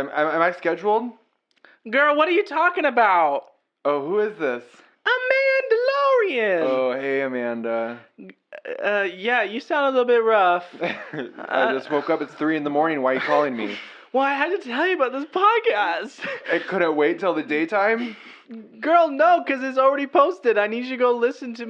Am I scheduled? Girl, what are you talking about? Oh, who is this? Mandalorian. Oh, hey, Amanda. Yeah, you sound a little bit rough. I just woke up. It's 3 a.m. Why are you calling me? Well, I had to tell you about this podcast. I couldn't wait till the daytime? Girl, no, because it's already posted. I need you to go listen to,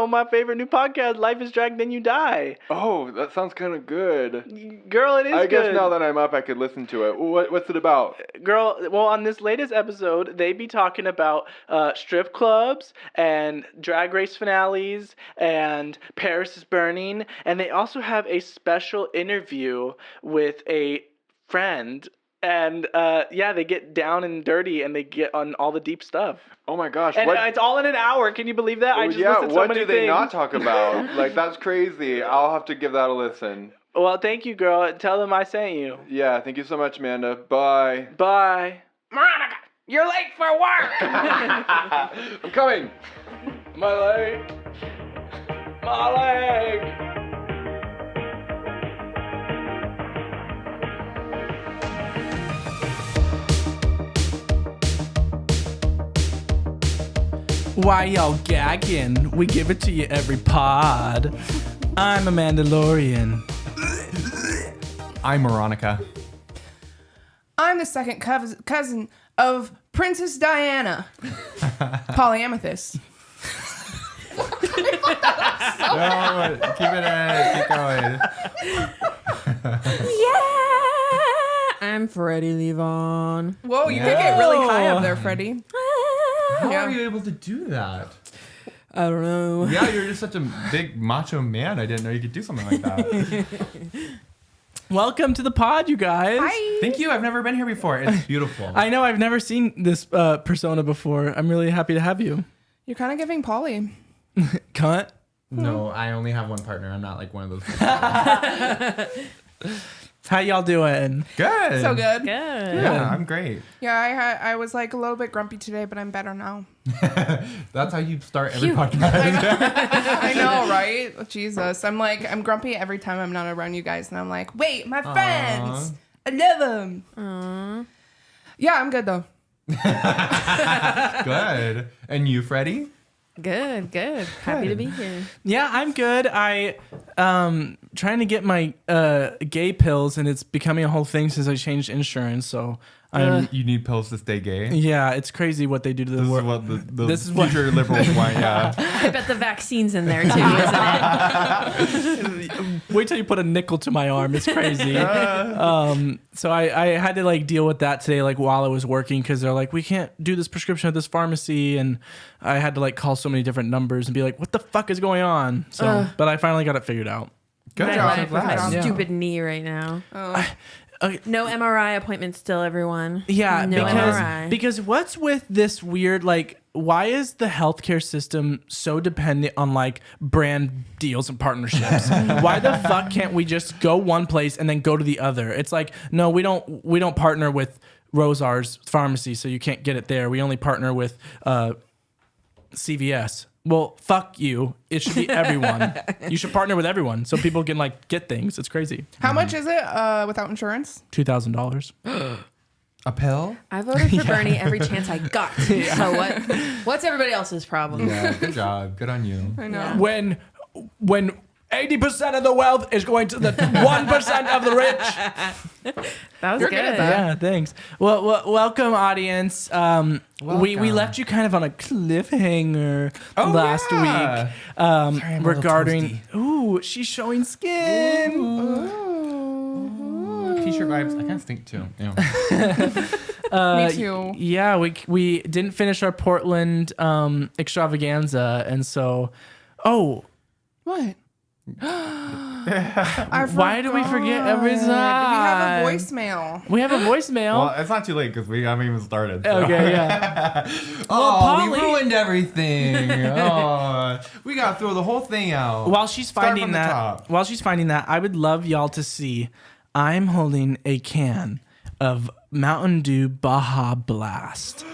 my favorite new podcast, Life is Drag, Then You Die. Oh, that sounds kind of good. Girl, it is good. I guess now that I'm up, I could listen to it. What's it about? Girl, well, on this latest episode, they be talking about strip clubs and drag race finales and Paris is Burning. And they also have a special interview with a friend. And, they get down and dirty, and they get on all the deep stuff. Oh, my gosh. And it's all in an hour. Can you believe that? I just listed so what many do they things. not talk about? Like, that's crazy. I'll have to give that a listen. Well, thank you, girl. Tell them I sent you. Yeah, thank you so much, Amanda. Bye. Bye. Moronica, you're late for work. I'm coming. My leg. My leg. Why y'all gagging? We give it to you every pod. I'm a Mandalorian. I'm Moronica. I'm the second cousin of Princess Diana. Polyamethyst. No, keep it in. Keep going. Yeah! I'm Freddie Levon. Whoa, you did get really high up there, Freddie. How Yeah. are you able to do that? I don't know. Yeah, you're just such a big macho man. I didn't know you could do something like that. Welcome to the pod, you guys. Hi. Thank you. I've never been here before. It's beautiful. I know I've never seen this persona before. I'm really happy to have you. You're kind of giving Polly. Cunt. No, I only have one partner. I'm not like one of those people. How y'all doing? Good. So good. Good. Yeah, I'm great. Yeah, I was like a little bit grumpy today, but I'm better now. That's how you start every Phew. podcast. I know, right? Jesus. I'm grumpy every time I'm not around you guys, and I'm like, wait, my friends. I love them. Aww. Yeah, I'm good though. Good. And you, Freddie? Good. Happy to be here. Yeah, I'm good. I trying to get my gay pills, and it's becoming a whole thing since I changed insurance. So You need pills to stay gay? yeah, it's crazy what they do to the This is world. what the This is what- future liberals want, yeah. I bet the vaccine's in there too, isn't it? Wait till you put a nickel to my arm. It's crazy. So I had to like deal with that today, like while I was working, because they're like, we can't do this prescription at this pharmacy, and I had to like call so many different numbers and be like, what the fuck is going on? So, but I finally got it figured out. Good My job. life with my Yeah. stupid knee right now. Okay. No MRI appointment still, everyone. Yeah, no MRI. because what's with this weird, like, why is the healthcare system so dependent on like brand deals and partnerships? Why the fuck can't we just go one place and then go to the other? It's like, no, we don't partner with Rosar's pharmacy, so you can't get it there. We only partner with CVS. Well, fuck you. It should be everyone. You should partner with everyone so people can like get things. It's crazy. How much is it without insurance? $2,000. A pill? I voted for Bernie every chance I got. So what's everybody else's problem? Yeah, good job. Good on you. I know. Yeah. When 80% of the wealth is going to the 1% of the rich. That was You're good. good at that. Yeah, thanks. Well, welcome, audience. We Welcome. left you kind of on a cliffhanger last yeah. week I'm a little regarding. Ooh, she's showing skin. T-shirt vibes. I kind of stink too. Yeah. Me too. Yeah, we didn't finish our Portland extravaganza, and so. Oh, What? why do we forget every time? We have a voicemail. We have a voicemail. Well, it's not too late because we haven't even started. So. Okay, yeah. Oh, we Polly- ruined everything. Oh, we gotta throw the whole thing out. While she's Start finding from the that, top. I would love y'all to see. I'm holding a can of Mountain Dew Baja Blast.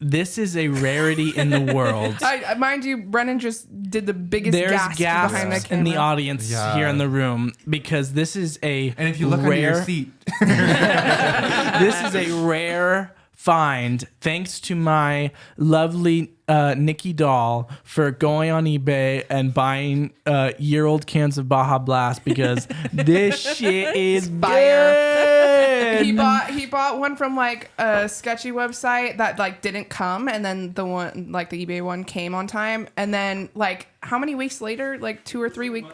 this is a rarity in the world. Mind you, Brennan just did the biggest There's gasp behind the gasps in the camera. audience here in the room because this is a And if you look under your seat, this is a rare find. Thanks to my lovely Nikki Doll for going on eBay and buying year-old cans of Baja Blast because this shit is good. He bought one from like a sketchy website that like didn't come, and then the one like the eBay one came on time, and then like how many weeks later, like 2 or 3 weeks.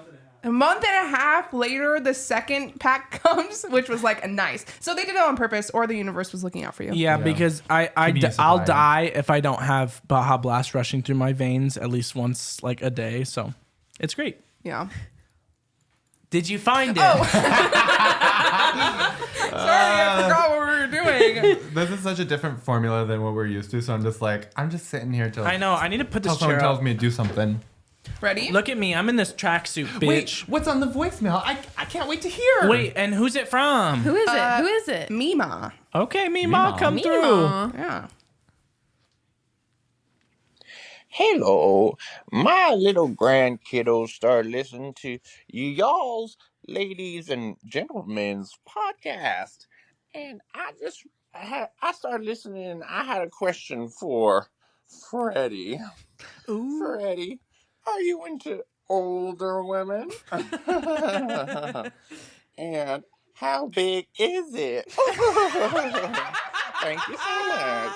A month and a half later, the second pack comes, which was like a nice. So they did it on purpose, or the universe was looking out for you. Yeah, because I'll die if I don't have Baja Blast rushing through my veins at least once like a day. So it's great. Yeah. Did you find it? Oh. Sorry, I forgot what we were doing. this is such a different formula than what we're used to. So I'm just sitting here till I know. I need to put this someone chair tells up. me to do something. Ready? Look at me. I'm in this tracksuit, bitch. Wait, what's on the voicemail? I can't wait to hear. Wait, and who's it from? Who is it? Who is it? Mima. Okay, Mima, Mima. come through. Mima. Yeah. Hello, my little grandkiddos started listening to y'all's ladies and gentlemen's podcast, and I started listening. And I had a question for Freddie. Ooh. Freddie, are you into older women? And how big is it? Thank you so much.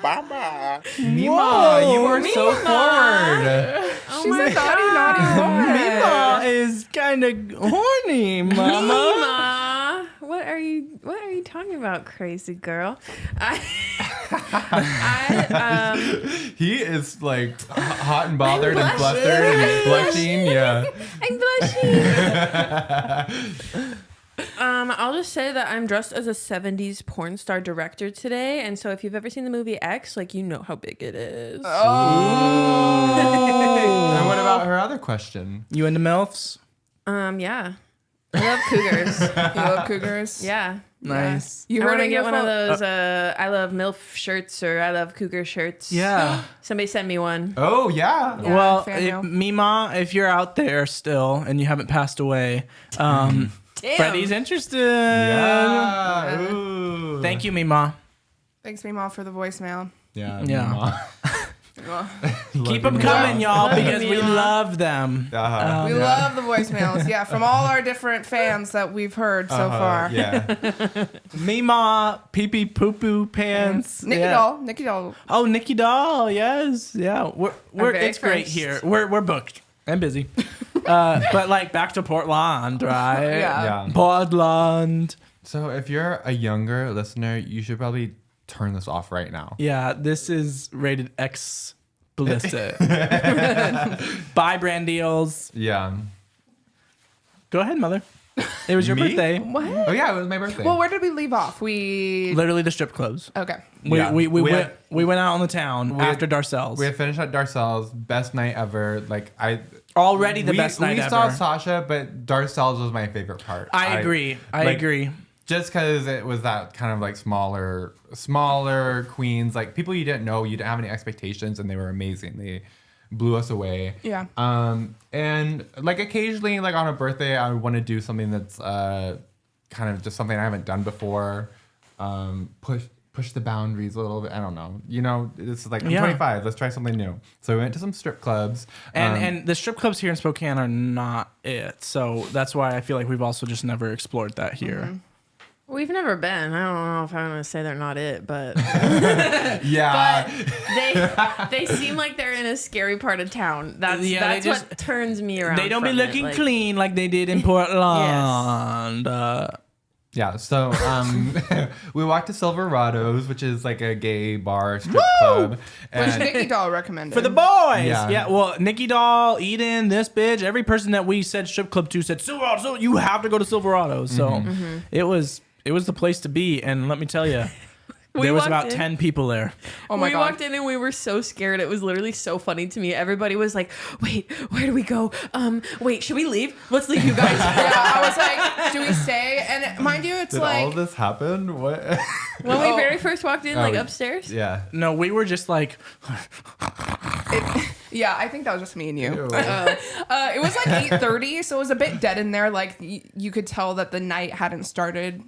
Bye-bye. Mima, you are so forward. She's a naughty boy. Mima is kind of horny, mama. Mima, what are you talking about, crazy girl? He is like hot and bothered and flustered and blushing. Yeah. I'm blushing. I'll just say that I'm dressed as a 70s porn star director today, and so if you've ever seen the movie X, like you know how big it is. Oh. And what about her other question? You into MILFs? Yeah. I love cougars. You love cougars? Yeah. Nice. You I heard want to it get one of phone? those I love MILF shirts or I love cougar shirts. Yeah. Somebody send me one. Oh yeah. Yeah, Well, fan mail. Mima, if you're out there still and you haven't passed away, Damn. Freddie's interested. Yeah. Ooh. Thank you, Mima. Thanks, Mima, for the voicemail. Yeah. Yeah. Mima. Keep them coming, y'all, Love you, because we Mima. love them. Uh-huh. We love the voicemails. Yeah, from all our different fans that we've heard so far. Yeah. Mima, pee pee poo poo pants. Nikki Yeah. Doll. Nikki Doll. Oh, Nikki Doll. Yes. Yeah. We're very it's great first. here. We're booked and busy. But like back to Portland, right? Yeah. Yeah. Portland. So if you're a younger listener, you should probably turn this off right now. Yeah, this is rated explicit. Buy brand deals. Yeah. Go ahead, mother. It was your Me? birthday. What? Oh yeah, it was my birthday. Well, where did we leave off? We. Literally the strip clubs. Okay. Yeah. We We went had- we went out on the town after Darcel's. we had finished at Darcel's, best night ever. Like Already the best night we ever. saw Sasha, but Darcel's was my favorite part. I agree. I like, agree. Just because it was that kind of like smaller queens, like people you didn't know, you didn't have any expectations, and they were amazing. They blew us away. Yeah. And like occasionally, like on a birthday, I would want to do something that's kind of just something I haven't done before. Push the boundaries a little bit. I don't know. You know, it's like I'm 25. Let's try something new. So we went to some strip clubs. And the strip clubs here in Spokane are not it. So that's why I feel like we've also just never explored that here. Mm-hmm. We've never been. I don't know if I'm going to say they're not it, but yeah. they seem like they're in a scary part of town. That's Yeah, they what turns me around. They don't be from it, looking like- clean like they did in Portland. Yeah, so we walked to Silverado's, which is like a gay bar strip club. Which And Nikki Doll recommended. For the boys. Yeah. Yeah. Well, Nikki Doll, Eden, this bitch, every person that we said strip club to said, Silverado, you have to go to Silverado. So it was the place to be. And let me tell you, There was walked about in. 10 people there. Oh my we God. walked in and we were so scared. It was literally so funny to me. Everybody was like, "Wait, where do we go? Wait, should we leave? Let's leave, you guys." Yeah, I was like, do we stay? And mind you, it's Did like all this happen? What? When we Oh. very first walked in, like Oh, upstairs. Yeah. No, we were just like, yeah, I think that was just me and you. Ew. It was like 8:30, so it was a bit dead in there. Like you could tell that the night hadn't started.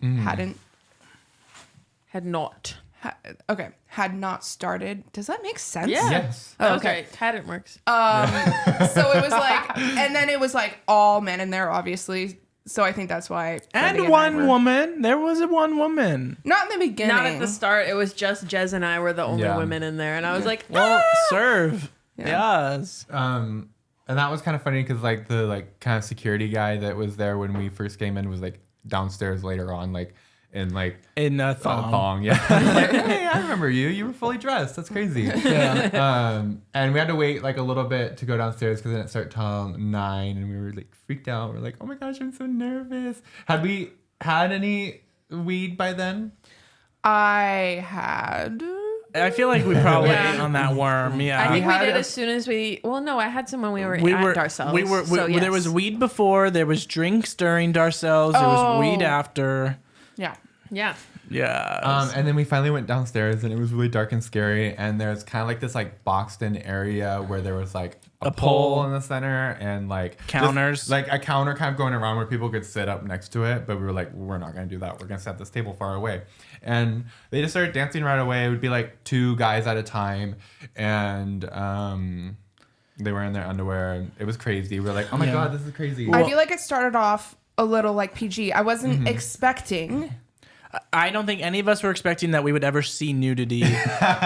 Had not. Had not started. Does that make sense? Yeah. Yes. That was Okay. right. Hadn't works. So it was like, and then it was like all men in there, obviously. So I think that's why. Freddie and I one were- woman. There was a one woman. Not in the beginning. Not at the start. It was just Jez and I were the only Yeah. women in there, and I was like, Well, serve. Yeah. Yes. And that was kind of funny because like the kind of security guy that was there when we first came in was like downstairs later on, like in like In a a thong. thong. Yeah. Like, hey, I remember you. You were fully dressed. That's crazy. Yeah. And we had to wait like a little bit to go downstairs because it didn't start till 9, and we were like freaked out. We're like, oh my gosh, I'm so nervous. Had we had any weed by then? I had. I feel like we probably Yeah. ate on that worm. Yeah. I think we had did a- as soon as we. Well, no, I had some when we were we at were Darcel's. we were so, yes. there was weed before, there was drinks during Darcel's, there was weed after. Yeah. Yeah. Yeah. And then we finally went downstairs, and it was really dark and scary. And there's kind of like this like boxed in area where there was like a pole pole in the center and like just, Counters. like a counter kind of going around where people could sit up next to it. But we were like, we're not gonna do that. We're gonna set this table far away. And they just started dancing right away. It would be like 2 guys at a time, and they were in their underwear. It was crazy. We were like, oh my Yeah. god, this is crazy. I feel like it started off a little like PG. I wasn't expecting. I don't think any of us were expecting that we would ever see nudity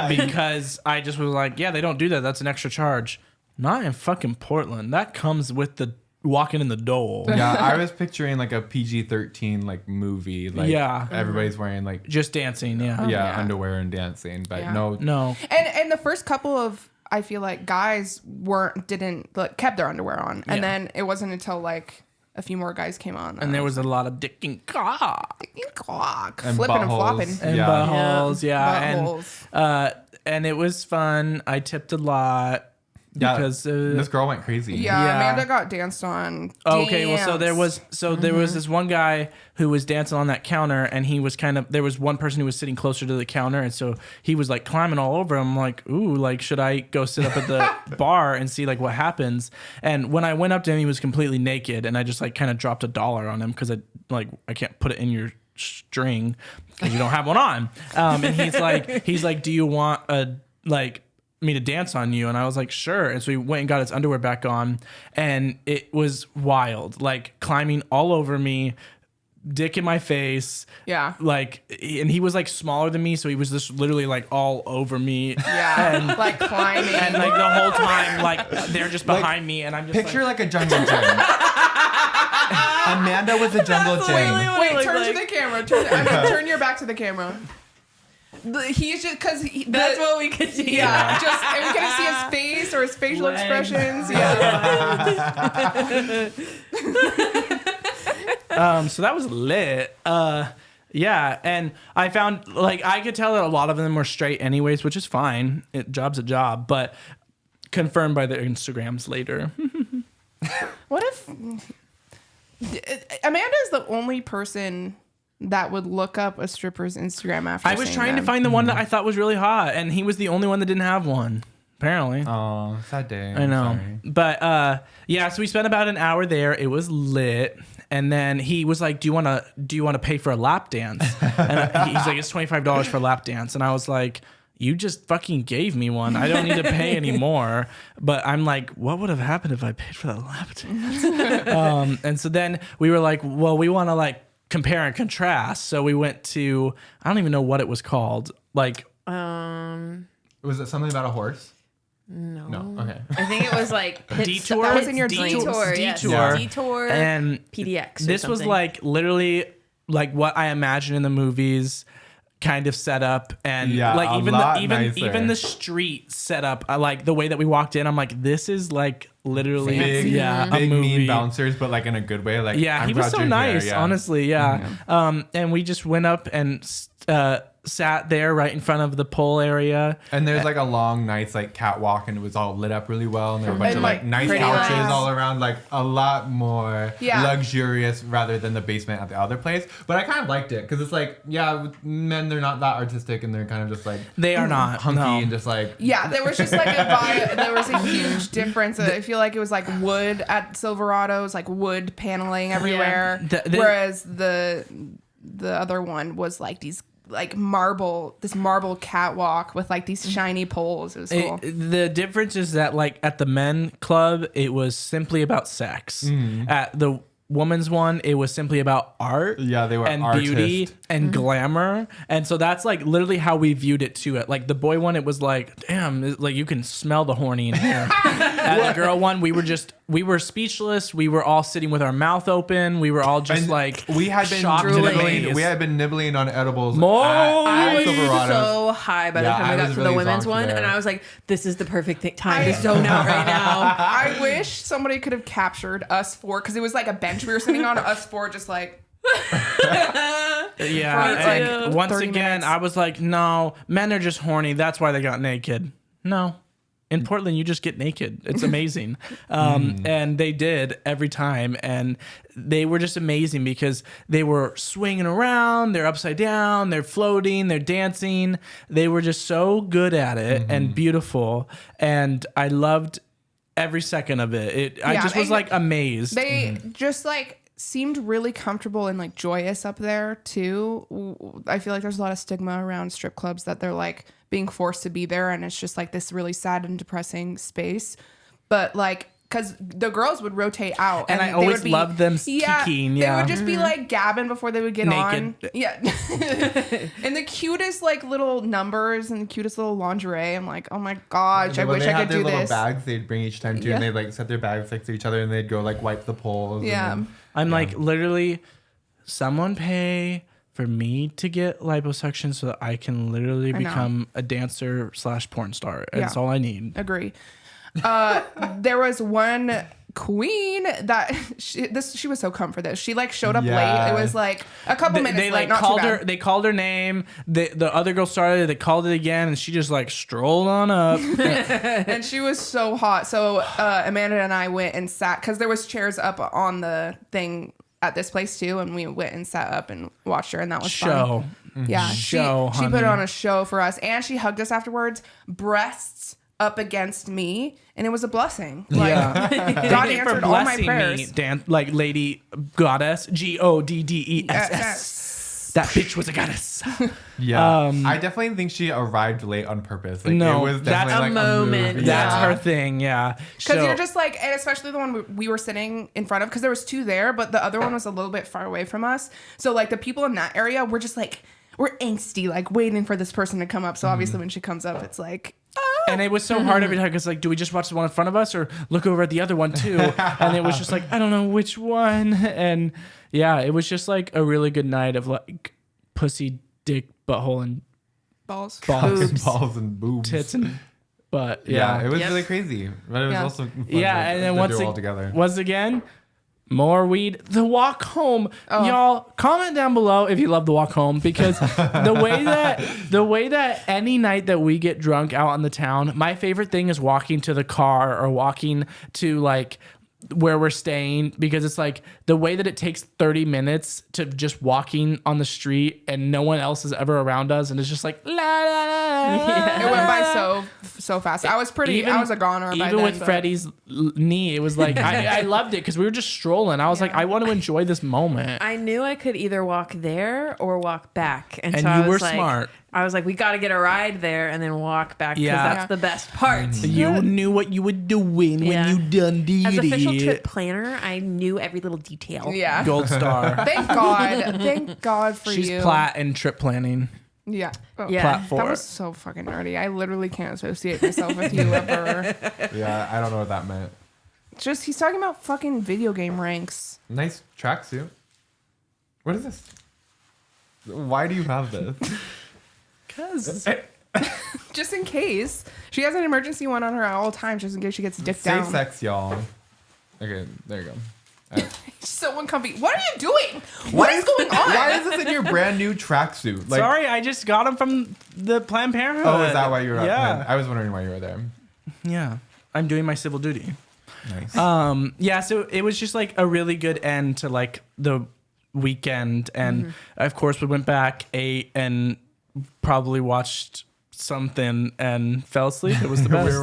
because I just was like, yeah, they don't do that. That's an extra charge. Not in fucking Portland. That comes with the walking in the door. Yeah, I was picturing like a PG-13 like movie. Like Yeah. everybody's wearing like Just dancing, yeah. Yeah. underwear and dancing, but Yeah. No. And the first couple of I feel like guys didn't like, kept their underwear on, and Yeah. then it wasn't until like a few more guys came on. And there was a lot of dick and cock. And flipping and buttholes. flopping. And Yeah. buttholes, yeah. Buttholes. And it was fun. I tipped a lot because this girl went crazy. Yeah, Yeah. Amanda got danced on. okay, well, so there was there was Mm-hmm. this one guy who was dancing on that counter, and he was there was one person who was sitting closer to the counter, and so he was like climbing all over him. I'm like, ooh, like should I go sit up at the bar and see like what happens? And when I went up to him, he was completely naked, and I just like kind of dropped $1 on him because I can't put it in your string because you don't have one on. And he's like, do you want me to dance on you? And I was like, sure. And so he went and got his underwear back on, and it was wild, like climbing all over me, dick in my face. Yeah. And he was like smaller than me, so he was just literally like all over me. Yeah. And like climbing. and like the whole time, like they're just behind me, and I'm just Picture like a jungle gym. Amanda was a jungle gym. Wait, turn to the camera. Turn your back to the camera. He's just because That's what we could see. Yeah, just and we couldn't see his face or his facial Legs. expressions. Yeah. So that was lit. Yeah, and I found like I could tell that a lot of them were straight anyways, which is fine. Job's a job, but confirmed by their Instagrams later. What if Amanda is the only person that would look up a stripper's Instagram after? I was saying trying to that? find the one that I thought was really hot, and he was the only one that didn't have one. Apparently. Oh, sad day. I know. Sorry. But yeah, so we spent about an hour there. It was lit. And then he was like, do you want to pay for a lap dance? And he's like, it's $25 for a lap dance. And I was like, you just fucking gave me one. I don't need to pay anymore. But I'm like, what would have happened if I paid for the lap dance? And so then we were like, well, we want to like compare and contrast. So we went to, I don't even know what it was called. Like, Was it something about a horse? No. No. Okay. I think it was like Detour. That was in your dreams. Detour. Yes. Detour. Detour. And PDX. Or this was something. like literally like what I imagine in the movies, kind of set up, and Yeah, like a even lot even nicer. the street set up. I like the way that we walked in. I'm like, this is like literally Big, a big movie. mean bouncers, but like in a good way. Like Yeah, I'm he was glad so you're nice, here. Yeah. honestly. Yeah. And we just went up and sat there right in front of the pole area. And there's like a long, nice like catwalk, and it was all lit up really well. And there were a bunch of like nice couches nice. all around, like a lot more luxurious rather than the basement at the other place. But I kind of liked it because it's like, with men, they're not that artistic, and they're kind of just like they are not hunky no. and just like there was just like a vibe. There was a huge difference. I feel like it was like wood at Silverado's, like wood paneling everywhere, whereas the other one was like these. Like marble catwalk with like these shiny poles. It was cool. The difference is that like at the men club, it was simply about sex. At the woman's one, it was simply about art. Yeah, they were and artist. beauty and glamour, and so that's like literally how we viewed it too. At like the boy one, it was like, damn, like you can smell the horny in here. At the girl one, we were speechless. We were all sitting with our mouth open. We were all just like we had been nibbling on edibles. I was Silverado's. so high by the time we got to the women's one, and I was like, "This is the perfect time to zone out right now." I wish somebody could have captured us four because it was like a bench we were sitting on. Us four just like. And once 30 again, minutes. I was like, no, men are just horny. That's why they got naked. No. In Portland, you just get naked. It's amazing. And they did every time. And they were just amazing because they were swinging around. They're upside down. They're floating. They're dancing. They were just so good at it and beautiful. And I loved every second of it. I just was like amazed. They just like seemed really comfortable and like joyous up there too. I feel like there's a lot of stigma around strip clubs that they're like being forced to be there, and it's just like this really sad and depressing space. But like, because the girls would rotate out, and I they always would be, loved them kikiing. They would just be like gabbing before they would get naked. on. Yeah, and the cutest like little numbers and the cutest little lingerie. I'm like, oh my gosh, I wish I could do their little this. bags they'd bring each time too, and they'd like set their bags next to each other, and they'd go like wipe the poles. Yeah. And I'm like, literally, someone pay for me to get liposuction so that I can literally become a dancer / porn star. That's all I need. Agree. There was one queen that she was so come for this. She like showed up late. It was like a couple minutes They late. like Not called too her. bad. They called her name. The other girl started. They called it again, and she just like strolled on up. And she was so hot. So Amanda and I went and sat because there was chairs up on the thing at this place too, and we went and sat up and watched her, and that was Show. fun. Yeah, Show, she put honey. on a show for us, and she hugged us afterwards, breasts up against me, and it was a blessing. Like, God Thank you for answered all my blessing prayers. me, like Lady Goddess, GODDESS. That bitch was a goddess. Yeah, I definitely think she arrived late on purpose. Like, No, it was that's definitely a like moment. move. That's Yeah. her thing. Yeah, Because you're just like, and especially the one we were sitting in front of, because there was two there, but the other one was a little bit far away from us. So like the people in that area were just like, we're angsty, like waiting for this person to come up. So obviously when she comes up, it's like, And it was so hard every time because, like, do we just watch the one in front of us or look over at the other one too? And it was just like, I don't know which one. And yeah, it was just like a really good night of like pussy, dick, butthole, and balls. Balls and boobs. tits and butt. Yeah, Yeah, it was really crazy, but it was Yeah. also fun and then to once do all together. again, more weed. The walk home, y'all. Comment down below if you love the walk home because the way that any night that we get drunk out in the town, my favorite thing is walking to the car or walking to like where we're staying because it's like the way that it takes 30 minutes to just walking on the street and no one else is ever around us and it's just like la, la, la, It went by so fast. I was a goner by even then, with but- Freddie's knee, it was like I loved it because we were just strolling. I was like, I want to enjoy this moment. I knew I could either walk there or walk back, and And so you I were was like, smart. I was like, we got to get a ride there and then walk back because Yeah. that's the best part. You knew what you were doing Yeah. when you done did As official it. trip planner, I knew every little detail. Yeah. Gold star. Thank God. Thank God for She's you. plat in trip planning. Yeah. Oh, Yeah. Plat four. That was so fucking nerdy. I literally can't associate myself with you ever. Yeah, I don't know what that meant. Just, he's talking about fucking video game ranks. Nice tracksuit. What is this? Why do you have this? Cause Just in case. She has an emergency one on her at all times, just in case she gets dicked Safe down. sex, y'all. Okay, there you go. So uncomfy. What are you doing? What is going on? Why is this in your brand new tracksuit? Like, Sorry, I just got them from the Planned Parenthood. oh, is that why you were? Yeah. I was wondering why you were there. Yeah, I'm doing my civil duty. Nice. Yeah, so it was just like a really good end to like the weekend, and of course we went back, ate, and probably watched something and fell asleep. It was the best. we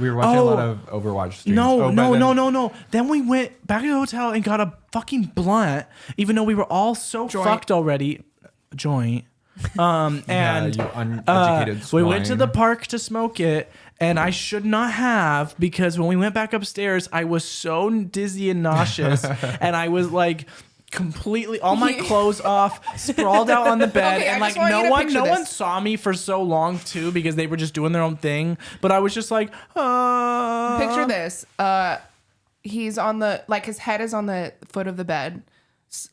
were watching a lot of Overwatch streams. No. Then we went back to the hotel and got a fucking blunt, even though we were all so fucked already. Joint. And you uneducated we went to swine. the park to smoke it, and I should not have, because when we went back upstairs, I was so dizzy and nauseous, and I was like completely all my clothes off, sprawled out on the bed, Okay, and I like just want you to picture no one this. saw me for so long too, because they were just doing their own thing. But I was just like, Picture this. He's on the, like, his head is on the foot of the bed,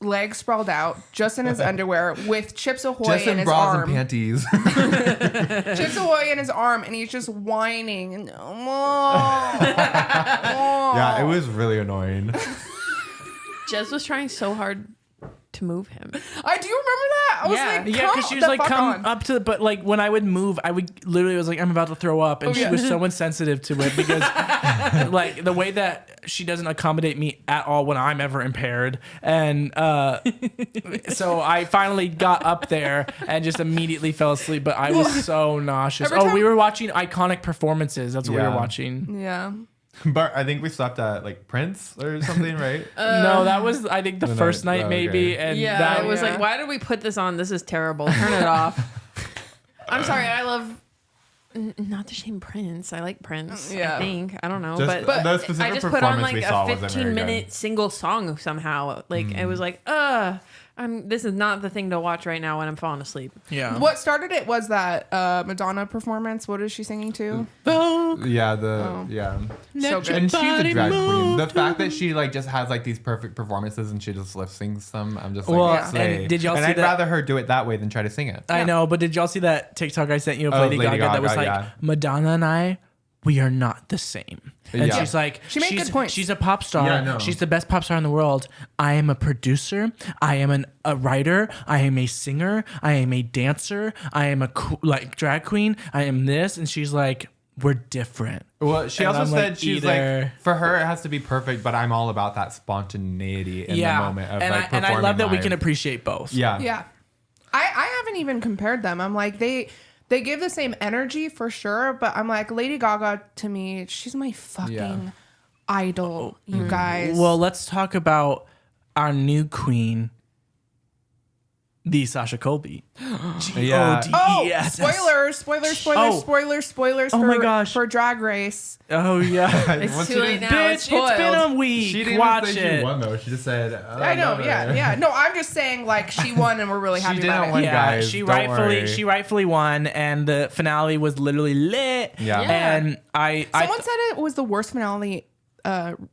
legs sprawled out, just in his underwear, with Chips Ahoy just in in his bras arm. and panties. Chips Ahoy in his arm, and he's just whining. And, Yeah, it was really annoying. Jez was trying so hard to move him. I do remember that. I was like, yeah, because she was like, come up to, but like when I would move, I would literally was like, I'm about to throw up, and she was so insensitive to it because like the way that she doesn't accommodate me at all when I'm ever impaired, and so I finally got up there and just immediately fell asleep. But I was so nauseous. We were watching iconic performances. That's what we were watching. Yeah. But I think we slept at like Prince or something, right? No, that was I think the The first night- night oh, maybe, okay. and Yeah, that I was like, why did we put this on? This is terrible. Turn it off. I'm sorry. I love. Not to shame Prince. I like Prince. Yeah. I think. I don't know. Just but the specific I just put on performance like we saw a wasn't very 15-minute good. single song somehow. Like it was like, this is not the thing to watch right now when I'm falling asleep. Yeah. What started it was that Madonna performance. What is she singing to? Yeah, So good. and she's a drag queen. The fact that she like just has like these perfect performances and she just lip syncs them, I'm just like, Well, slay. and did y'all and see I'd that- rather her do it that way than try to sing it. I know, but did y'all see that TikTok I sent you of Oh, Lady Lady Gaga that was Gaga, like, yeah. Madonna and I, we are not the same. And Yeah. she's like, She made she's, good points. she's a pop star. Yeah, I know. She's the best pop star in the world. I am a producer. I am a writer. I am a singer. I am a dancer. I am a like drag queen. I am this. And she's like, we're different. Well, she And also I'm said like, she's either- like, for her it has to be perfect, but I'm all about that spontaneity in the moment of and like I performing love that we live. can appreciate both. Yeah. Yeah. I haven't even compared them. I'm like, they give the same energy for sure, but I'm like, Lady Gaga to me, she's my fucking idol, you guys. Well, let's talk about our new queen, the Sasha Colby. Yeah. Oh, G-O-D-E-S-S. spoilers Oh for, my gosh. for Drag Race. Oh yeah. It's Well, too she late didn't- now. Bitch, It's it's been spoiled. a week. She didn't Watch even say it. she won though. She just said, I know, love yeah, her. yeah. No, I'm just saying, like, she won and we're really She happy didn't about it. win. Yeah, guys, she don't rightfully worry. she rightfully won, and the finale was literally lit. Yeah. And Someone said it was the worst finale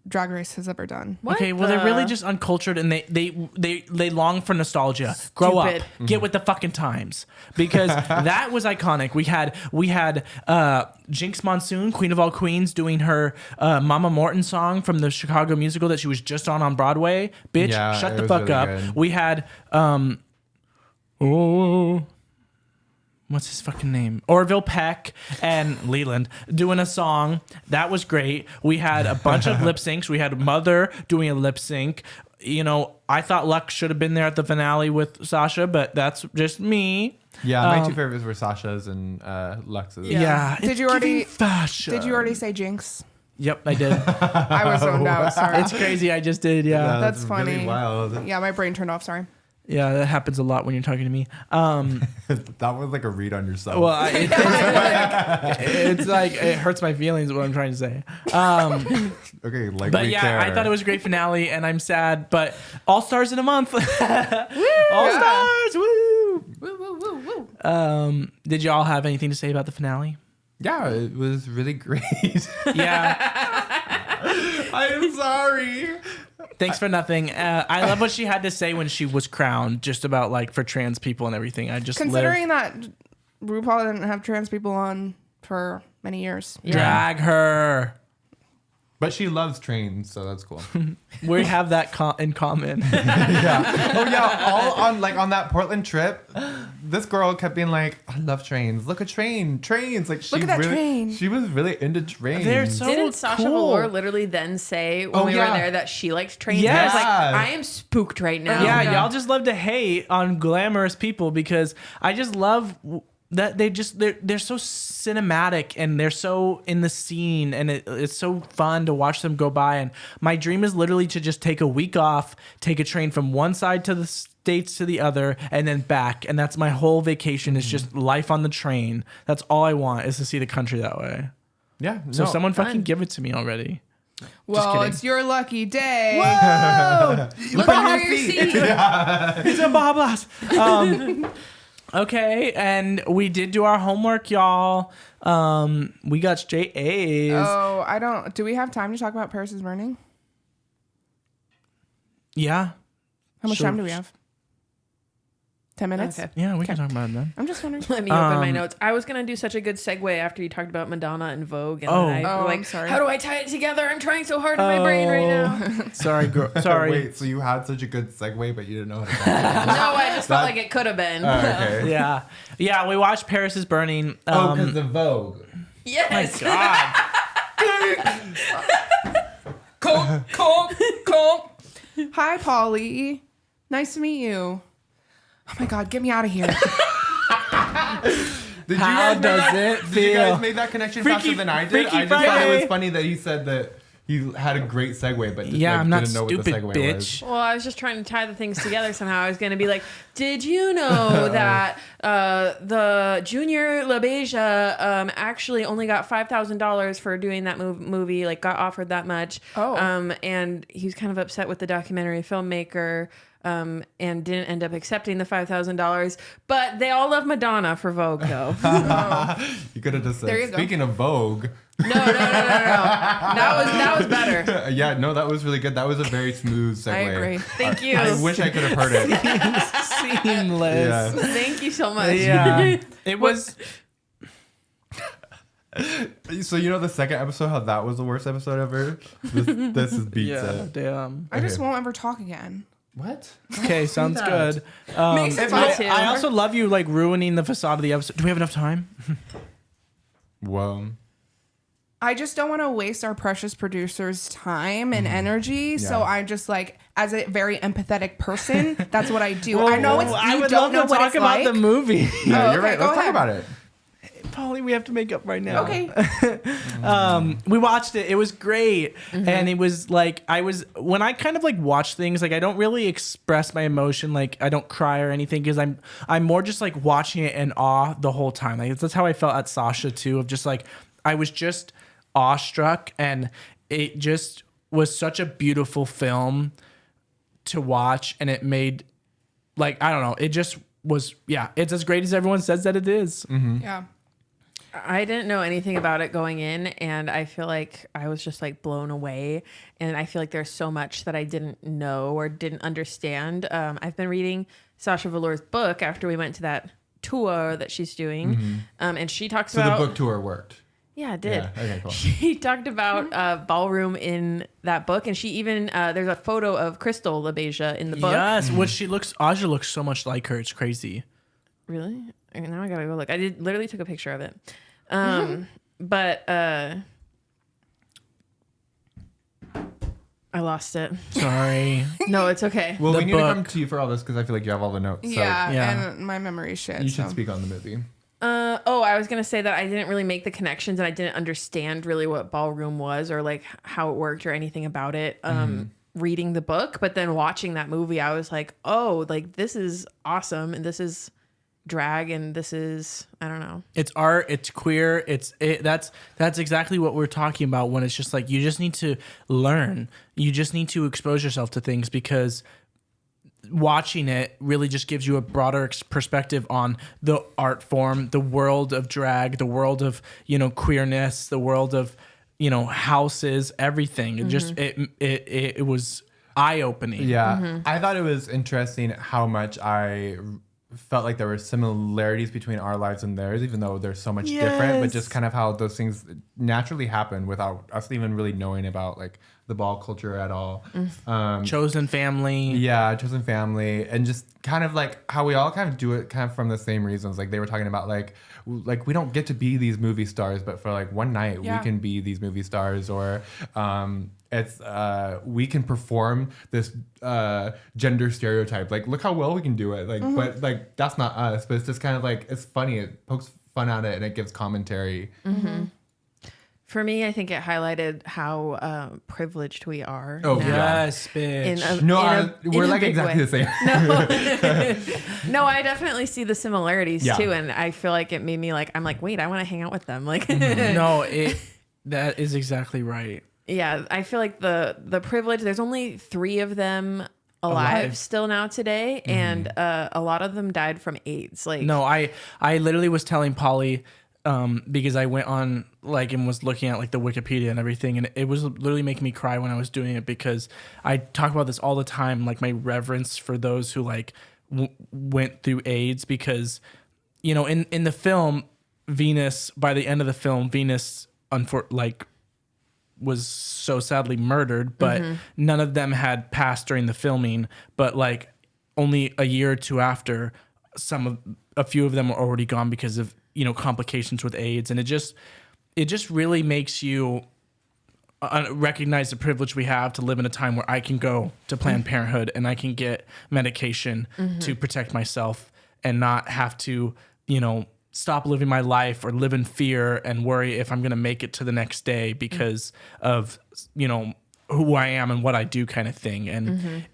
Drag Race has ever done. okay, well they're really just uncultured, and they long for nostalgia. Grow up, Stupid. get with the fucking times, because that was iconic. We had Jinx Monsoon, Queen of All Queens, doing her Mama Morton song from the Chicago musical that she was just on Broadway. Bitch, Yeah, shut it the was fuck really up. good. We had what's his fucking name? Orville Peck and Leland doing a song. That was great. We had a bunch of lip syncs. We had Mother doing a lip sync. You know, I thought Lux should have been there at the finale with Sasha, but that's just me. Yeah, my two favorites were Sasha's and Lux's. Yeah. Did it's you already- giving fashion. Did you already say Jinx? Yep, I did. I was zoned out. Sorry. It's crazy. I just did. Yeah. That's funny. Really wild. Yeah, my brain turned off. Sorry. Yeah, that happens a lot when you're talking to me. That was like a read on yourself. Well, it's like it hurts my feelings. Is what I'm trying to say. okay, like But we yeah, care. I thought it was a great finale, and I'm sad. But All Stars in a month. All Stars, woo! Woo, woo, woo, woo. Did y'all have anything to say about the finale? Yeah, it was really great. Yeah. I'm sorry. Thanks for nothing. I love what she had to say when she was crowned, just about like for trans people and everything. I just Considering that RuPaul didn't have trans people on for many years. drag her. But she loves trains, so that's cool. We have that in common. Yeah. Oh yeah. All on that Portland trip, this girl kept being like, "I love trains. Look, a trains." Like she Look at that really, train. She was really into trains. They're so Didn't Sasha cool. Velour literally then say when we were yeah. there that she likes trains? Yes. I was like, I am spooked right now. Yeah, Yeah. y'all just love to hate on glamorous people because I just love that they're so cinematic and they're so in the scene and it's so fun to watch them go by. And my dream is literally to just take a week off, take a train from one side to the States to the other and then back. And that's my whole vacation is just life on the train. That's all I want is to see the country that way. Yeah. So no. someone fucking give it to me already. Well, kidding. it's your lucky day. Whoa! Look under your seat. It's a Baja Blast. Okay, and we did do our homework, y'all. We got straight A's. Oh, do we have time to talk about Paris is Burning? Yeah. How much Sure. time do we have? 10 minutes? Okay. Yeah, we can talk about it then. I'm just wondering. Let me open my notes. I was gonna do such a good segue after you talked about Madonna and Vogue, and then I Oh, like, I'm sorry. how do I tie it together? I'm trying so hard in my brain right now. Sorry, girl. Sorry. Wait, so you had such a good segue, but you didn't know how to talk about No, I just felt like it could have been. it. Okay. Yeah. Yeah, we watched Paris is Burning. Oh, because of Vogue. Yes. God. Hi, Polly. Nice to meet you. Oh my God, get me out of here. Did How you guys does it Did you feel? guys make that connection Freaky- faster than I did? Freaky I just thought it Friday. was funny that he said that he had a great segue, but Yeah, like, I'm not didn't know what the stupid, segue bitch. was. Well, I was just trying to tie the things together somehow. I was going to be like, did you know that the Junior LaBeija actually only got $5,000 for doing that movie, like got offered that much. Oh. And he was kind of upset with the documentary filmmaker and didn't end up accepting the $5,000. But they all love Madonna for Vogue, though. You could have just There you said, go. speaking of Vogue. No. That was better. Yeah, no, that was really good. That was a very smooth segue. I agree. Thank you. I wish I could have heard it. Seamless. Yeah. Thank you so much. Yeah. It was. So you know the second episode, how that was the worst episode ever? This is beats Yeah, it. damn. I just Okay. won't ever talk again. What? Okay, sounds that? good. Makes it fun. I also love you like ruining the facade of the episode. Do we have enough time? Whoa. I just don't want to waste our precious producer's time and energy. So Yeah. I'm just like, as a very empathetic person, that's what I do. I know it's, I you would don't love know to what talk it's about like. the movie. Yeah, Oh, you're okay, right. go Let's talk ahead. about it. Polly, we have to make up right now. Okay. We watched it. It was great. And it was like when I kind of like watch things, like I don't really express my emotion, like I don't cry or anything because I'm more just like watching it in awe the whole time. Like that's how I felt at Sasha too, of just like I was just awestruck and it just was such a beautiful film to watch and it made like I don't know, it just was it's as great as everyone says that it is. Yeah. I didn't know anything about it going in, and I feel like I was just like blown away. And I feel like there's so much that I didn't know or didn't understand. I've been reading Sasha Velour's book after we went to that tour that she's doing, and she talks So about the book tour worked. Yeah, it did. Yeah, okay, cool. She talked about ballroom in that book, and she even there's a photo of Crystal LaBeija in the book. Yes, what she looks, Aja looks so much like her. It's crazy. Really? Okay, now I gotta go look. I literally took a picture of it. But I lost it. Sorry. No, it's okay. Well, The we need to come book. to you for all this because I feel like you have all the notes. So Yeah, and my memory shit. you should so. speak on the movie. I was gonna say that I didn't really make the connections and I didn't understand really what ballroom was or like how it worked or anything about it. Reading the book, but then watching that movie, I was like, oh, like this is awesome, and this is drag, and this is I don't know. It's art. It's queer. That's exactly what we're talking about when it's just like you just need to learn. You just need to expose yourself to things because watching it really just gives you a broader perspective on the art form, the world of drag, the world of queerness, the world of houses, everything. It just it was eye opening. Yeah, I thought it was interesting how much I felt like there were similarities between our lives and theirs, even though they're so much different, but just kind of how those things naturally happen without us even really knowing about like the ball culture at all. Chosen family. Yeah, chosen family, and just kind of like how we all kind of do it kind of from the same reasons. Like they were talking about like we don't get to be these movie stars, but for like one night we can be these movie stars, or it's we can perform this gender stereotype. Like look how well we can do it. Like but like that's not us, but it's just kind of like it's funny. It pokes fun at it and it gives commentary. For me, I think it highlighted how privileged we are. Oh, now. Yes, bitch. We're like exactly the same. No, I definitely see the similarities Yeah. too, and I feel like it made me like I'm like, wait, I want to hang out with them. Like, No, that is exactly right. yeah, I feel like the privilege. There's only 3 of them alive still now today, and a lot of them died from AIDS. Like, No, I literally was telling Polly because I went on like and was looking at like the Wikipedia and everything, and it was literally making me cry when I was doing it, because I talk about this all the time, like my reverence for those who like went through AIDS, because you know in the film Venus, by the end of the film, Venus was so sadly murdered, but none of them had passed during the filming, but like only a year or two after, a few of them were already gone because of, you know, complications with AIDS. And it just really makes you recognize the privilege we have to live in a time where I can go to Planned Parenthood and I can get medication to protect myself and not have to, you know, stop living my life or live in fear and worry if I'm going to make it to the next day because of, you know, who I am and what I do kind of thing. And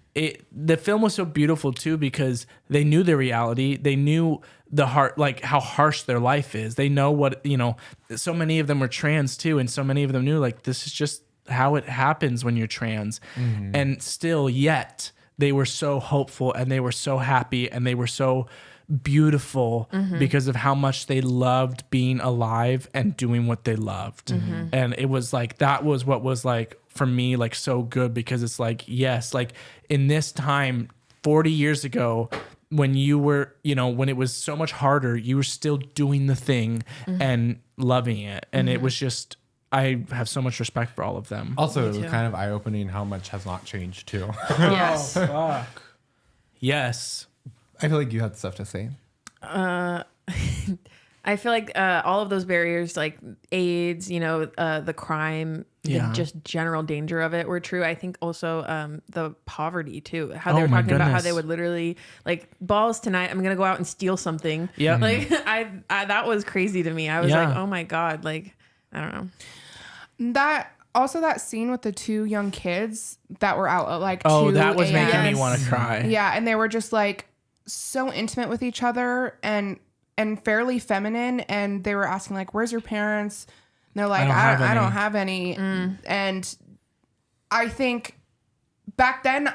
the film was so beautiful too, because they knew their reality. They knew the heart, like how harsh their life is. They know what, you know, so many of them were trans too. And so many of them knew like, this is just how it happens when you're trans. And still yet they were so hopeful and they were so happy and they were so beautiful because of how much they loved being alive and doing what they loved. And it was like, that was what was like, for me, like so good, because it's like, yes, like in this time, 40 years ago, when you were, you know, when it was so much harder, you were still doing the thing and loving it. And it was just, I have so much respect for all of them. Also, kind of eye-opening how much has not changed too. yes. Fuck. Yes. I feel like you had stuff to say. I feel like all of those barriers, like AIDS, you know, the crime, the just general danger of it, were true. I think also the poverty too. How they were talking about how they would literally like, balls tonight, I'm gonna go out and steal something. Yeah, like I that was crazy to me. I was like, oh my god, like I don't know. That scene with the 2 young kids that were out at like 2 that was a.m. making me want to cry. Yeah, and they were just like so intimate with each other and fairly feminine, and they were asking like, where's your parents? And they're like, I don't have any. And I think back then,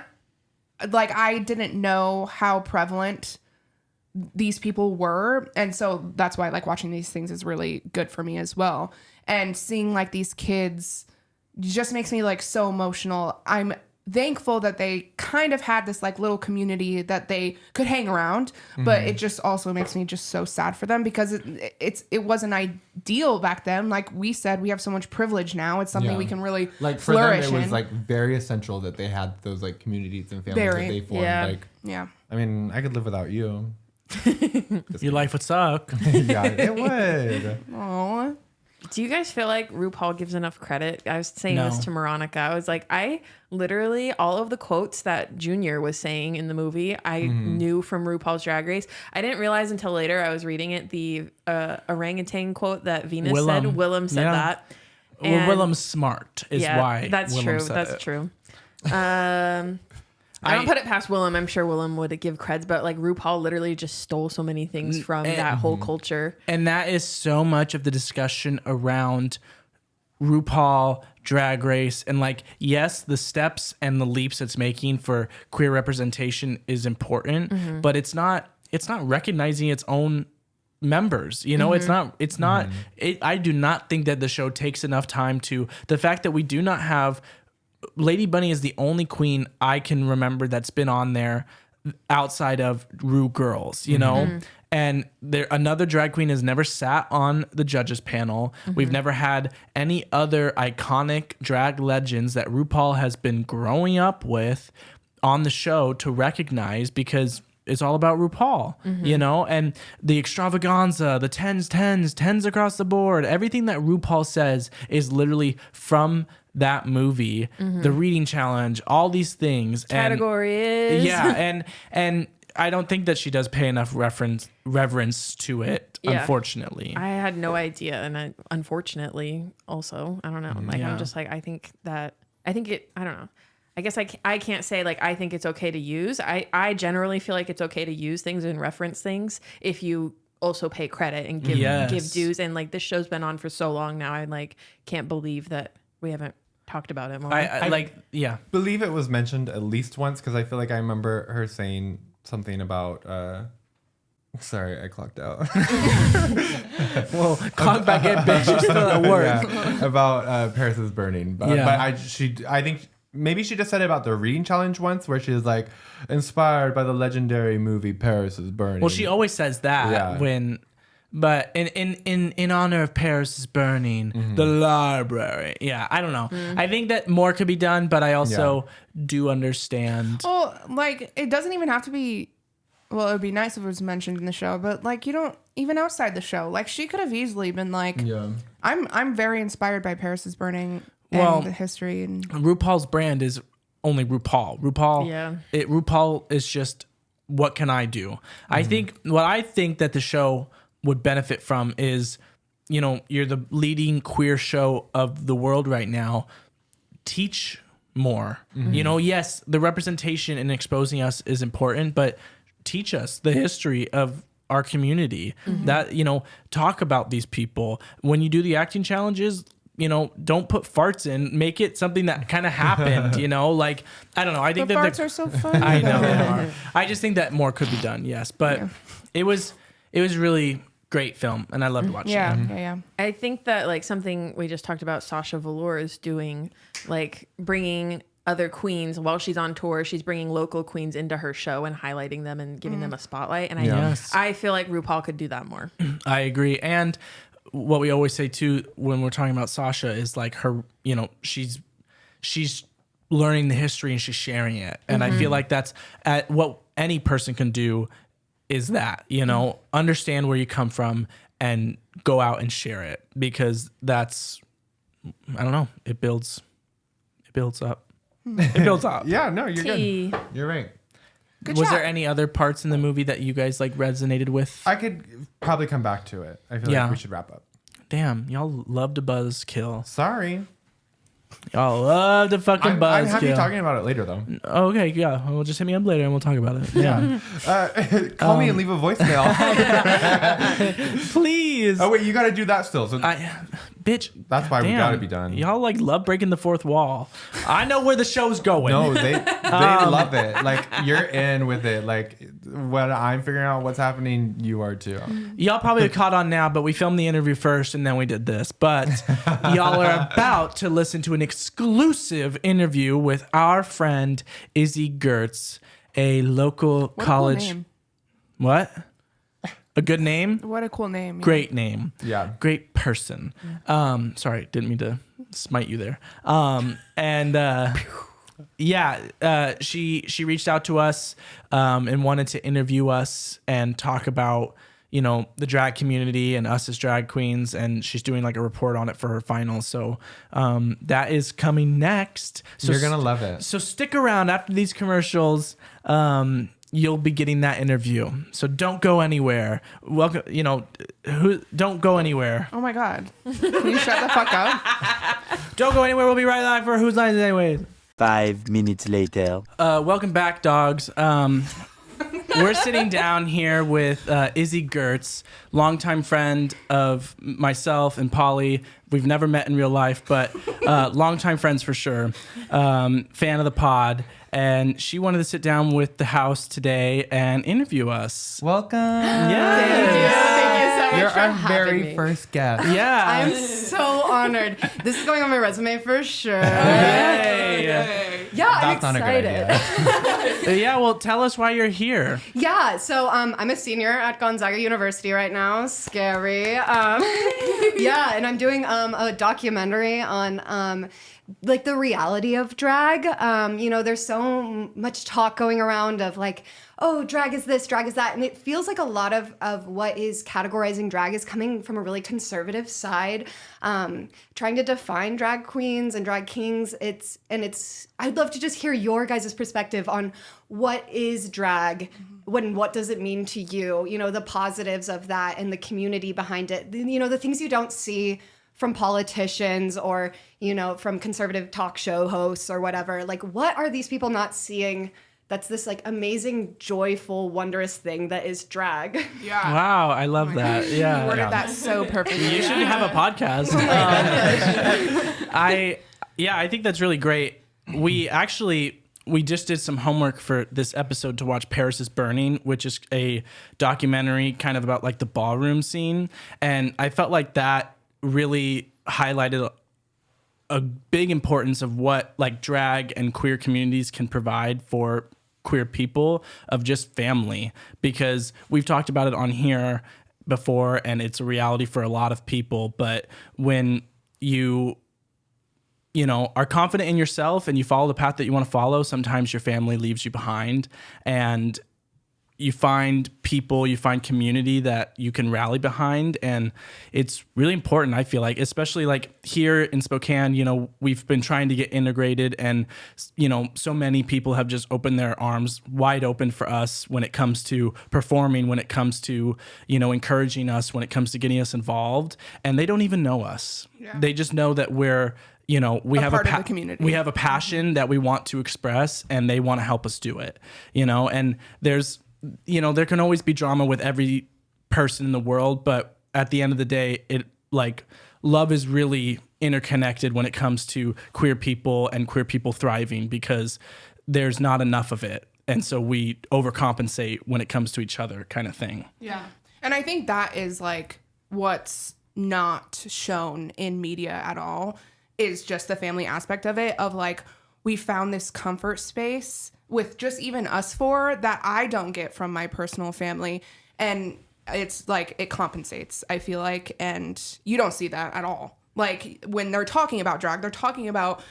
like, I didn't know how prevalent these people were, and so that's why like watching these things is really good for me as well. And seeing like these kids just makes me like so emotional. I'm thankful that they kind of had this like little community that they could hang around, but it just also makes me just so sad for them, because it wasn't ideal back then. Like we said, we have so much privilege now. It's something we can really like for flourish them, it was in. like very essential that they had those like communities and families that they formed. Like, I mean, I could live without you. Your life would suck. Yeah, it would. Aww. Do you guys feel like RuPaul gives enough credit? I was saying this to Moronica. I was like, I literally, all of the quotes that Junior was saying in the movie, I knew from RuPaul's Drag Race. I didn't realize until later, I was reading it, the orangutan quote that Venus said. Willem said that. Well, Willem's smart is why. That's Willem true. said That's it. true. I don't put it past Willem. I'm sure Willem would give creds, but like RuPaul literally just stole so many things from that whole culture. And that is so much of the discussion around RuPaul, Drag Race, and like, yes, the steps and the leaps it's making for queer representation is important, but it's not recognizing its own members. You know, it's not I do not think that the show takes enough time to the fact that we do not have Lady Bunny is the only queen I can remember that's been on there outside of Rue girls, you know? And another drag queen has never sat on the judges panel. We've never had any other iconic drag legends that RuPaul has been growing up with on the show to recognize, because it's all about RuPaul, you know? And the extravaganza, the tens across the board, everything that RuPaul says is literally from that movie, the reading challenge, all these things. Category is. Yeah, and I don't think that she does pay enough reverence to it, unfortunately. I had no idea, and unfortunately also, I don't know. Like I'm just like, I think it, I don't know. I guess I can't say like I think it's okay to use. I generally feel like it's okay to use things and reference things if you also pay credit and give dues. And like this show's been on for so long now, I like can't believe that we haven't talked about it more. I believe it was mentioned at least once, because I feel like I remember her saying something about sorry, I clocked out. Well, clock back in, bitch. You're still at work. Yeah, about Paris is Burning. But I think maybe she just said it about the reading challenge once, where she was like, inspired by the legendary movie Paris is Burning. Well, she always says that but in honor of Paris is Burning, the library. Yeah, I don't know. I think that more could be done, but I also do understand. Well, like it doesn't even have to be. Well, it would be nice if it was mentioned in the show, but like you don't even outside the show. Like she could have easily been like, I'm very inspired by Paris is Burning. And the history and RuPaul's brand is only RuPaul. RuPaul is just, what can I do? I think that the show would benefit from is, you know, you're the leading queer show of the world right now. Teach more. You know, yes, the representation and exposing us is important, but teach us the history of our community. That, you know, talk about these people. When you do the acting challenges, you know, don't put farts in. Make it something that kind of happened. You know, like I don't know. I think but that farts are so fun. I know they are. I just think that more could be done. Yes, but it was really great film, and I loved watching it. Yeah. I think that like something we just talked about, Sasha Velour is doing, like bringing other queens while she's on tour. She's bringing local queens into her show and highlighting them and giving them a spotlight. And I feel like RuPaul could do that more. I agree, and what we always say too when we're talking about Sasha is like her, you know, she's learning the history and she's sharing it. And I feel like that's what any person can do is that, you know, understand where you come from and go out and share it, because that's, I don't know, it builds up. It builds up. Yeah, no, you're good. You're right. Good Was job. there any other parts in the movie that you guys like resonated with? I could probably come back to it. I feel like we should wrap up. Damn, y'all love to buzzkill. Sorry. Y'all love to fucking buzzkill. I'm happy talking about it later, though. Okay, yeah. Well, just hit me up later and we'll talk about it. Yeah. Call me and leave a voicemail. Please. Oh, wait, you got to do that still. So bitch. That's why we got to be done. Y'all like love breaking the fourth wall. I know where the show's going. No, they love it. Like, you're in with it. Like, when I'm figuring out what's happening, you are too. Y'all probably have caught on now, but we filmed the interview first and then we did this. But y'all are about to listen to an exclusive interview with our friend Izzy Gertz, a local college. A cool name. What? A good name? What a cool name. Yeah. Great name. Yeah. Great person. Sorry, didn't mean to smite you there. She reached out to us and wanted to interview us and talk about, you know, the drag community and us as drag queens, and she's doing like a report on it for her finals. So that is coming next. So you're gonna love it. So stick around after these commercials. You'll be getting that interview. So don't go anywhere. Welcome, you know, don't go anywhere. Oh my God. Can you shut the fuck up? Don't go anywhere. We'll be right back for Whose Lines Anyway. 5 minutes later. Welcome back, dogs. We're sitting down here with Izzy Gertz, longtime friend of myself and Polly. We've never met in real life, but longtime friends for sure. Fan of the pod. And she wanted to sit down with the house today and interview us. Welcome. Yeah. Thank you so much You're for our having very me. first guest. Yeah. I'm so honored. This is going on my resume for sure. Yay. Yeah, I'm That's not a good excited. idea. Yeah, well, tell us why you're here. Yeah, so I'm a senior at Gonzaga University right now. Scary. Yeah, and I'm doing a documentary on like the reality of drag. There's so much talk going around of like, oh, drag is this, drag is that. And it feels like a lot of what is categorizing drag is coming from a really conservative side, trying to define drag queens and drag kings. I'd love to just hear your guys' perspective on what is drag, what does it mean to you, the positives of that and the community behind it, the things you don't see from politicians or, from conservative talk show hosts or whatever. Like, what are these people not seeing that's this, like, amazing, joyful, wonderous thing that is drag? Yeah. Wow, I love that. Yeah. You worded that so perfectly. You should have a podcast. I think that's really great. We just did some homework for this episode to watch Paris is Burning, which is a documentary kind of about like the ballroom scene. And I felt like that really highlighted a big importance of what like drag and queer communities can provide for queer people, of just family, because we've talked about it on here before and it's a reality for a lot of people. But when you are confident in yourself and you follow the path that you want to follow, sometimes your family leaves you behind, and you find people, you find community that you can rally behind. And it's really important, I feel like, especially like here in Spokane, we've been trying to get integrated, and, so many people have just opened their arms wide open for us when it comes to performing, when it comes to, encouraging us, when it comes to getting us involved. And they don't even know us. Yeah. They just know that we're, we have part of the community. We have a passion that we want to express, and they want to help us do it, and there can always be drama with every person in the world, but at the end of the day, love is really interconnected when it comes to queer people and queer people thriving, because there's not enough of it. And so we overcompensate when it comes to each other, kind of thing. Yeah. And I think that is like what's not shown in media at all, is just the family aspect of it, of like, we found this comfort space with just even us four that I don't get from my personal family. And it's like, it compensates, I feel like. And you don't see that at all. Like, when they're talking about drag, they're talking about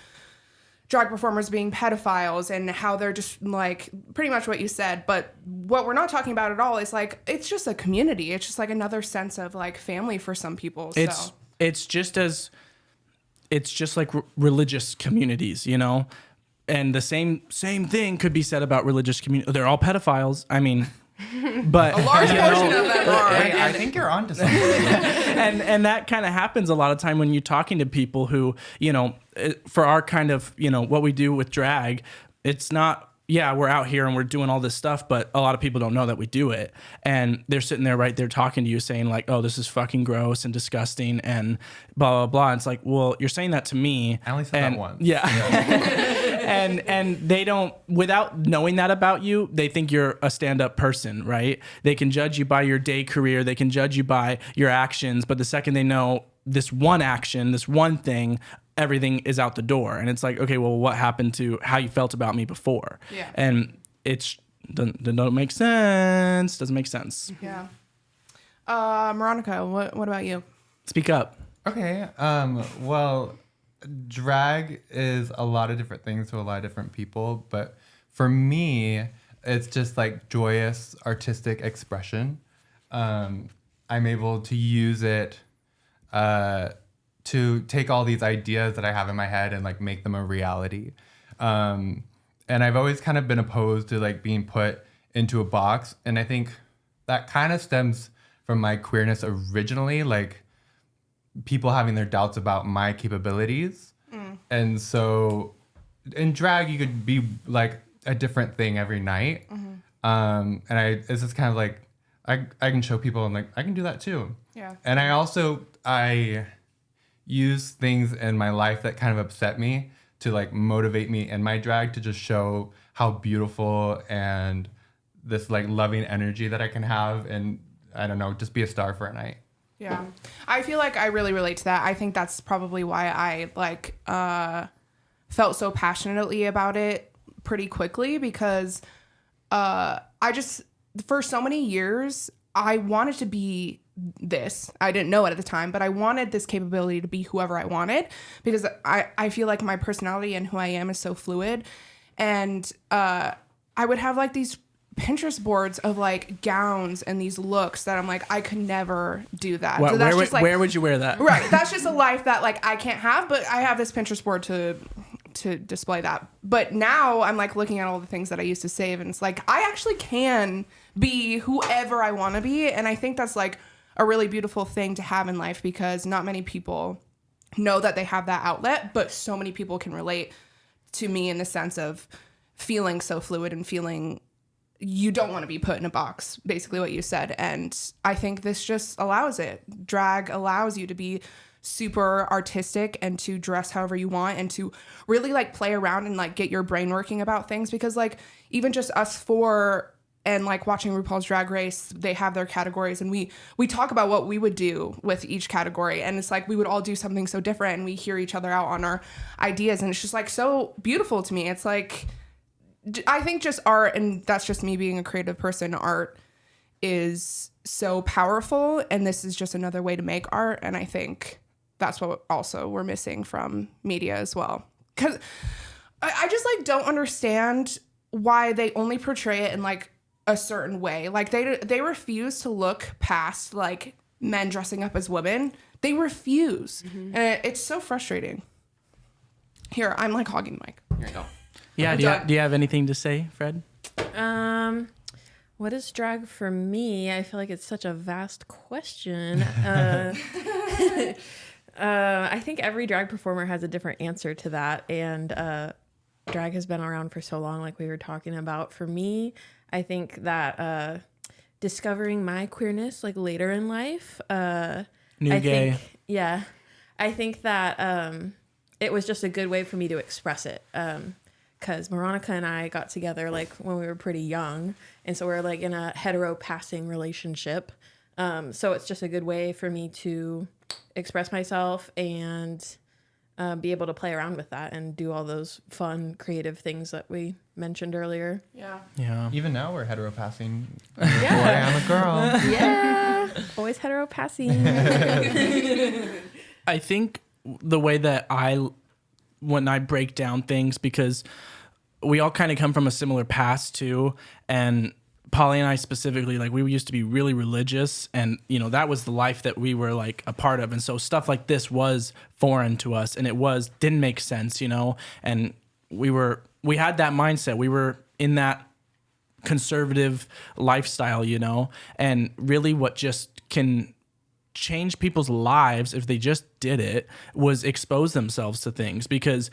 drag performers being pedophiles and how they're just like pretty much what you said. But what we're not talking about at all is like, it's just a community. It's just like another sense of like family for some people. It's just like religious communities, and the same thing could be said about religious community. They're all pedophiles. I mean, but a large portion of them are. I think you're onto something. and that kind of happens a lot of time when you're talking to people who, for our kind of, what we do with drag, it's not, yeah, we're out here and we're doing all this stuff, but a lot of people don't know that we do it. And they're sitting there right there talking to you saying like, oh, this is fucking gross and disgusting and blah, blah, blah. And it's like, well, you're saying that to me. I only said that once. Yeah. and they don't, without knowing that about you, they think you're a stand-up person, right? They can judge you by your day career. They can judge you by your actions. But the second they know this one action, this one thing, everything is out the door. And it's like, okay, well, what happened to how you felt about me before? Yeah. And it's doesn't make sense. Doesn't make sense. Yeah. Moronica, what about you? Speak up. Okay. Well, drag is a lot of different things to a lot of different people, but for me, it's just like joyous artistic expression. I'm able to use it to take all these ideas that I have in my head and like make them a reality. And I've always kind of been opposed to like being put into a box. And I think that kind of stems from my queerness originally, like people having their doubts about my capabilities. And so in drag, you could be like a different thing every night. And it's just kind of like, I can show people and like, I can do that too. Yeah. And I use things in my life that kind of upset me to like motivate me in my drag, to just show how beautiful and this like loving energy that I can have, and I don't know, just be a star for a night. Yeah. I feel like I really relate to that. I think that's probably why I like felt so passionately about it pretty quickly, because I just, for so many years, I wanted to be this. I didn't know it at the time, but I wanted this capability to be whoever I wanted, because I feel like my personality and who I am is so fluid. And I would have like these Pinterest boards of like gowns and these looks that I'm like, I could never do that. What, So that's just like, where would you wear that? right. That's just a life that like I can't have, but I have this Pinterest board to display that. But now I'm like looking at all the things that I used to save, and it's like I actually can be whoever I want to be. And I think that's like a really beautiful thing to have in life, because not many people know that they have that outlet, but so many people can relate to me in the sense of feeling so fluid and feeling you don't want to be put in a box, basically what you said. And I think this just allows it. Drag allows you to be super artistic and to dress however you want and to really like play around and like get your brain working about things, because like even just us four and like watching RuPaul's Drag Race, they have their categories, and we talk about what we would do with each category, and it's like we would all do something so different, and we hear each other out on our ideas, and it's just like so beautiful to me. It's like I think just art, and that's just me being a creative person, art is so powerful, and this is just another way to make art. And I think that's what also we're missing from media as well, because I just like don't understand why they only portray it in like a certain way. Like they refuse to look past like men dressing up as women. They refuse, and it's so frustrating. Here, I'm like hogging the mic. Here you go. Yeah, do you have anything to say, Fred? What is drag for me? I feel like it's such a vast question. I think every drag performer has a different answer to that, and drag has been around for so long, like we were talking about. For me, I think that discovering my queerness like later in life, I think that it was just a good way for me to express it. Because Moronica and I got together like when we were pretty young, and so we're like in a hetero passing relationship. So it's just a good way for me to express myself and be able to play around with that and do all those fun, creative things that we mentioned earlier. Yeah. Even now we're hetero passing. Yeah. Boy, I'm a girl. Yeah. Always hetero passing. I think the way that when I break down things, because we all kind of come from a similar past too, and Polly and I specifically, like we used to be really religious, and that was the life that we were like a part of, and so stuff like this was foreign to us, and didn't make sense, and we had that mindset. We were in that conservative lifestyle, and really what just can change people's lives if they just did it was expose themselves to things. Because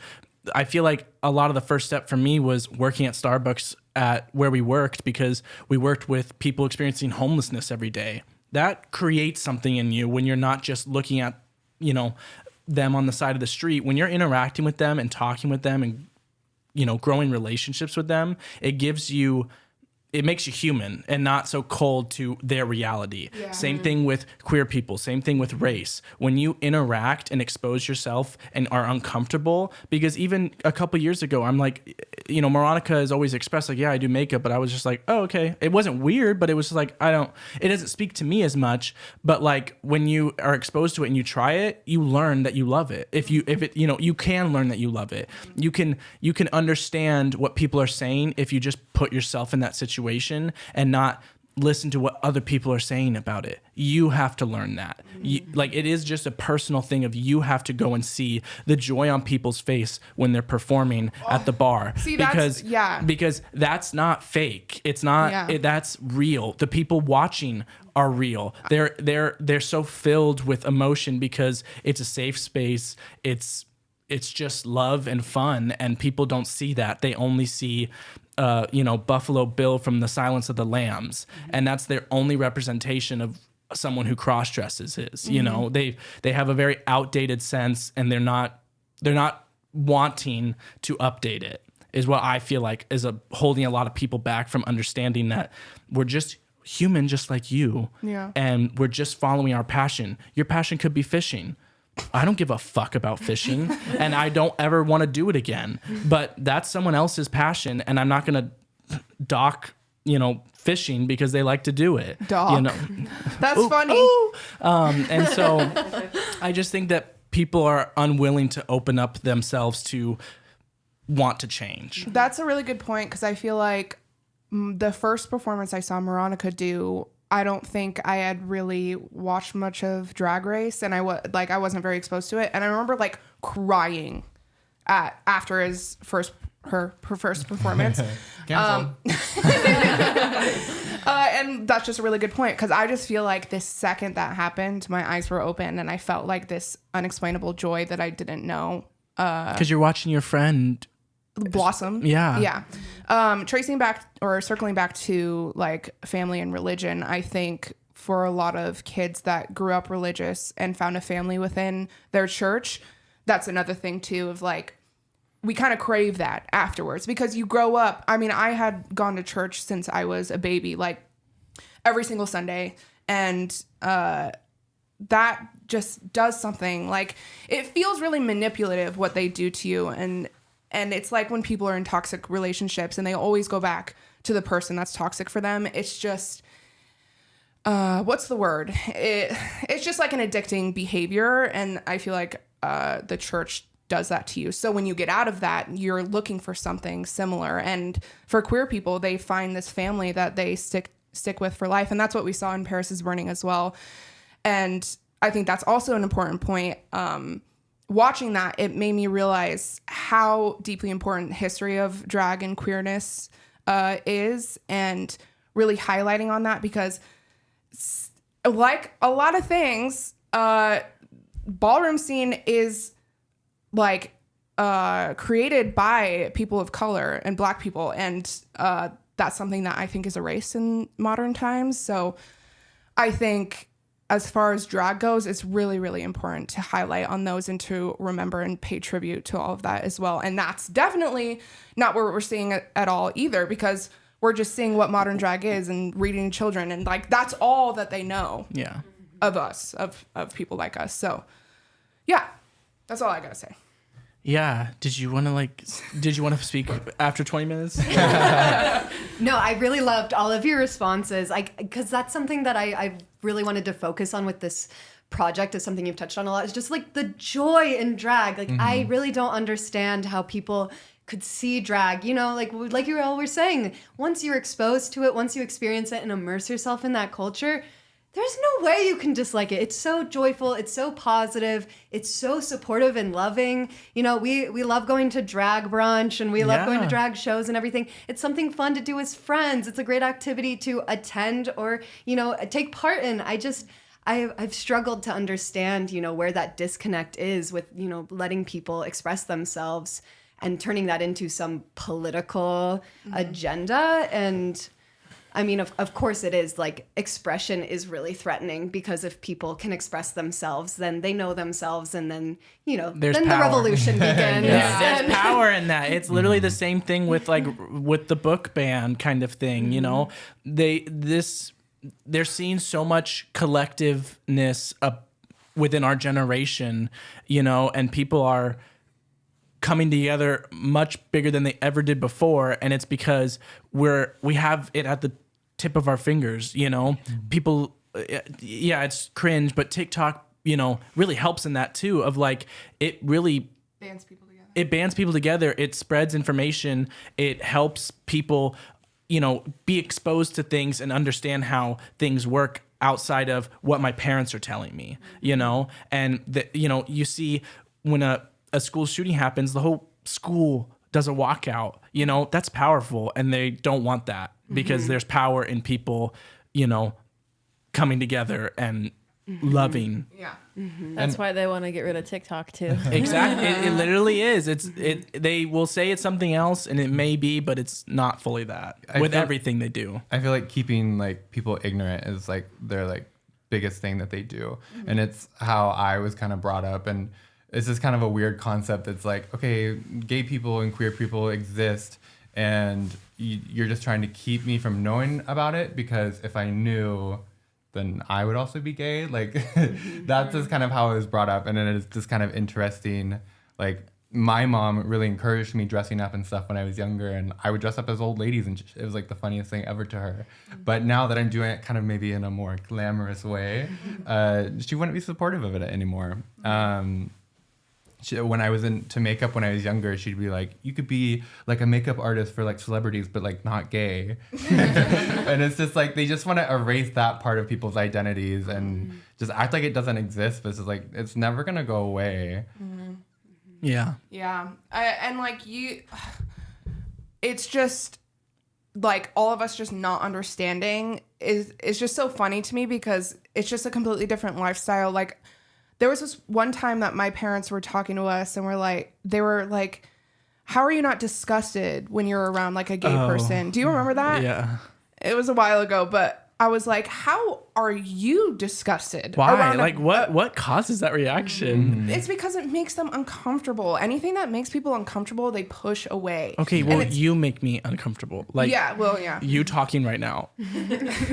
I feel like a lot of the first step for me was working at Starbucks at where we worked, because we worked with people experiencing homelessness every day. That creates something in you when you're not just looking at them on the side of the street. When you're interacting with them and talking with them and growing relationships with them, it makes you human and not so cold to their reality. Yeah. Same thing with queer people, same thing with race. When you interact and expose yourself and are uncomfortable, because even a couple years ago, I'm like, Moronica has always expressed like, yeah, I do makeup, but I was just like, oh, okay. It wasn't weird, but it was just like, it doesn't speak to me as much. But like when you are exposed to it and you try it, you learn that you love it. You can learn that you love it. You can understand what people are saying if you just put yourself in that situation and not listen to what other people are saying about it. You have to learn that. It is just a personal thing of you have to go and see the joy on people's face when they're performing at the bar. Because that's not fake. It's not. That's real. The people watching are real. They're so filled with emotion because it's a safe space. It's just love and fun, and people don't see that. They only see Buffalo Bill from The Silence of the Lambs, and that's their only representation of someone who cross-dresses is. They have a very outdated sense, and they're not wanting to update it, is what I feel like is holding a lot of people back from understanding that we're just human just like you. Yeah. And we're just following our passion. Your passion could be fishing. I don't give a fuck about fishing and I don't ever want to do it again. But that's someone else's passion and I'm not going to dock, fishing because they like to do it. Dock. That's funny. Ooh. And so I just think that people are unwilling to open up themselves to want to change. That's a really good point because I feel like the first performance I saw Moronica do, I don't think I had really watched much of Drag Race, and I wasn't very exposed to it. And I remember like crying after her first performance. Canceled. And that's just a really good point because I just feel like the second that happened, my eyes were open and I felt like this unexplainable joy that I didn't know. Because you're watching your friend blossom. Yeah. Circling back to like family and religion, I think for a lot of kids that grew up religious and found a family within their church, that's another thing too of like, we kind of crave that afterwards because you grow up. I mean, I had gone to church since I was a baby, like every single Sunday. And that just does something like it feels really manipulative what they do to you. And it's like when people are in toxic relationships and they always go back to the person that's toxic for them. It's just, what's the word? It's just like an addicting behavior. And I feel like the church does that to you. So when you get out of that, you're looking for something similar. And for queer people, they find this family that they stick with for life. And that's what we saw in Paris is Burning as well. And I think that's also an important point. Watching that, it made me realize how deeply important the history of drag and queerness is, and really highlighting on that because like a lot of things, ballroom scene is like created by people of color and Black people, and that's something that I think is erased in modern times. So I think as far as drag goes, it's really, really important to highlight on those and to remember and pay tribute to all of that as well. And that's definitely not what we're seeing at all either, because we're just seeing what modern drag is and reading children, and like that's all that they know of us, of people like us. So yeah, that's all I gotta say. Yeah. Did you want to speak after 20 minutes? No, I really loved all of your responses. Because that's something that I really wanted to focus on with this project, is something you've touched on a lot. It's just like the joy in drag. Like I really don't understand how people could see drag, like you all were saying, once you're exposed to it, once you experience it and immerse yourself in that culture, there's no way you can dislike it. It's so joyful. It's so positive. It's so supportive and loving. We love going to drag brunch and we love going to drag shows and everything. It's something fun to do as friends. It's a great activity to attend or, take part in. I've struggled to understand, where that disconnect is with, letting people express themselves and turning that into some political agenda. And I mean, of course it is, like, expression is really threatening, because if people can express themselves, then they know themselves, and then, There's then power. the revolution begins. There's power in that. It's literally the same thing with with the book ban kind of thing, They're seeing so much collectiveness within our generation, and people are coming together much bigger than they ever did before, and it's because we have it at the tip of our fingers. People, it's cringe, but TikTok really helps in that too, of like, it really Bands people together. It bands people together. It spreads information. It helps people be exposed to things and understand how things work outside of what my parents are telling me, and you see when a school shooting happens, the whole school does a walkout, that's powerful, and they don't want that, because there's power in people, coming together and loving. Yeah. That's why they want to get rid of TikTok too. Exactly. It literally is. They will say it's something else, and it may be, but it's not fully that with everything they do. I feel like keeping like people ignorant is like their like biggest thing that they do. And it's how I was kind of brought up, and it's just kind of a weird concept. It's like, okay, gay people and queer people exist, and you're just trying to keep me from knowing about it, because if I knew, then I would also be gay. Like that's just kind of how I was brought up. And then it's just kind of interesting. Like my mom really encouraged me dressing up and stuff when I was younger, and I would dress up as old ladies, and it was like the funniest thing ever to her. But now that I'm doing it kind of maybe in a more glamorous way, she wouldn't be supportive of it anymore. When I was into makeup when I was younger, she'd be like, you could be like a makeup artist for like celebrities, but like not gay. And it's just like, they just want to erase that part of people's identities and just act like it doesn't exist. But it's just like, it's never going to go away. Yeah. Yeah. It's just like all of us just not understanding is just so funny to me, because it's just a completely different lifestyle. Like there was this one time that my parents were talking to us and they were like, how are you not disgusted when you're around like a gay person? Do you remember that? Yeah. It was a while ago, but I was like, how are you disgusted? Why? Like what causes that reaction? It's because it makes them uncomfortable. Anything that makes people uncomfortable, they push away. Okay, well, you make me uncomfortable. Like, yeah. You talking right now.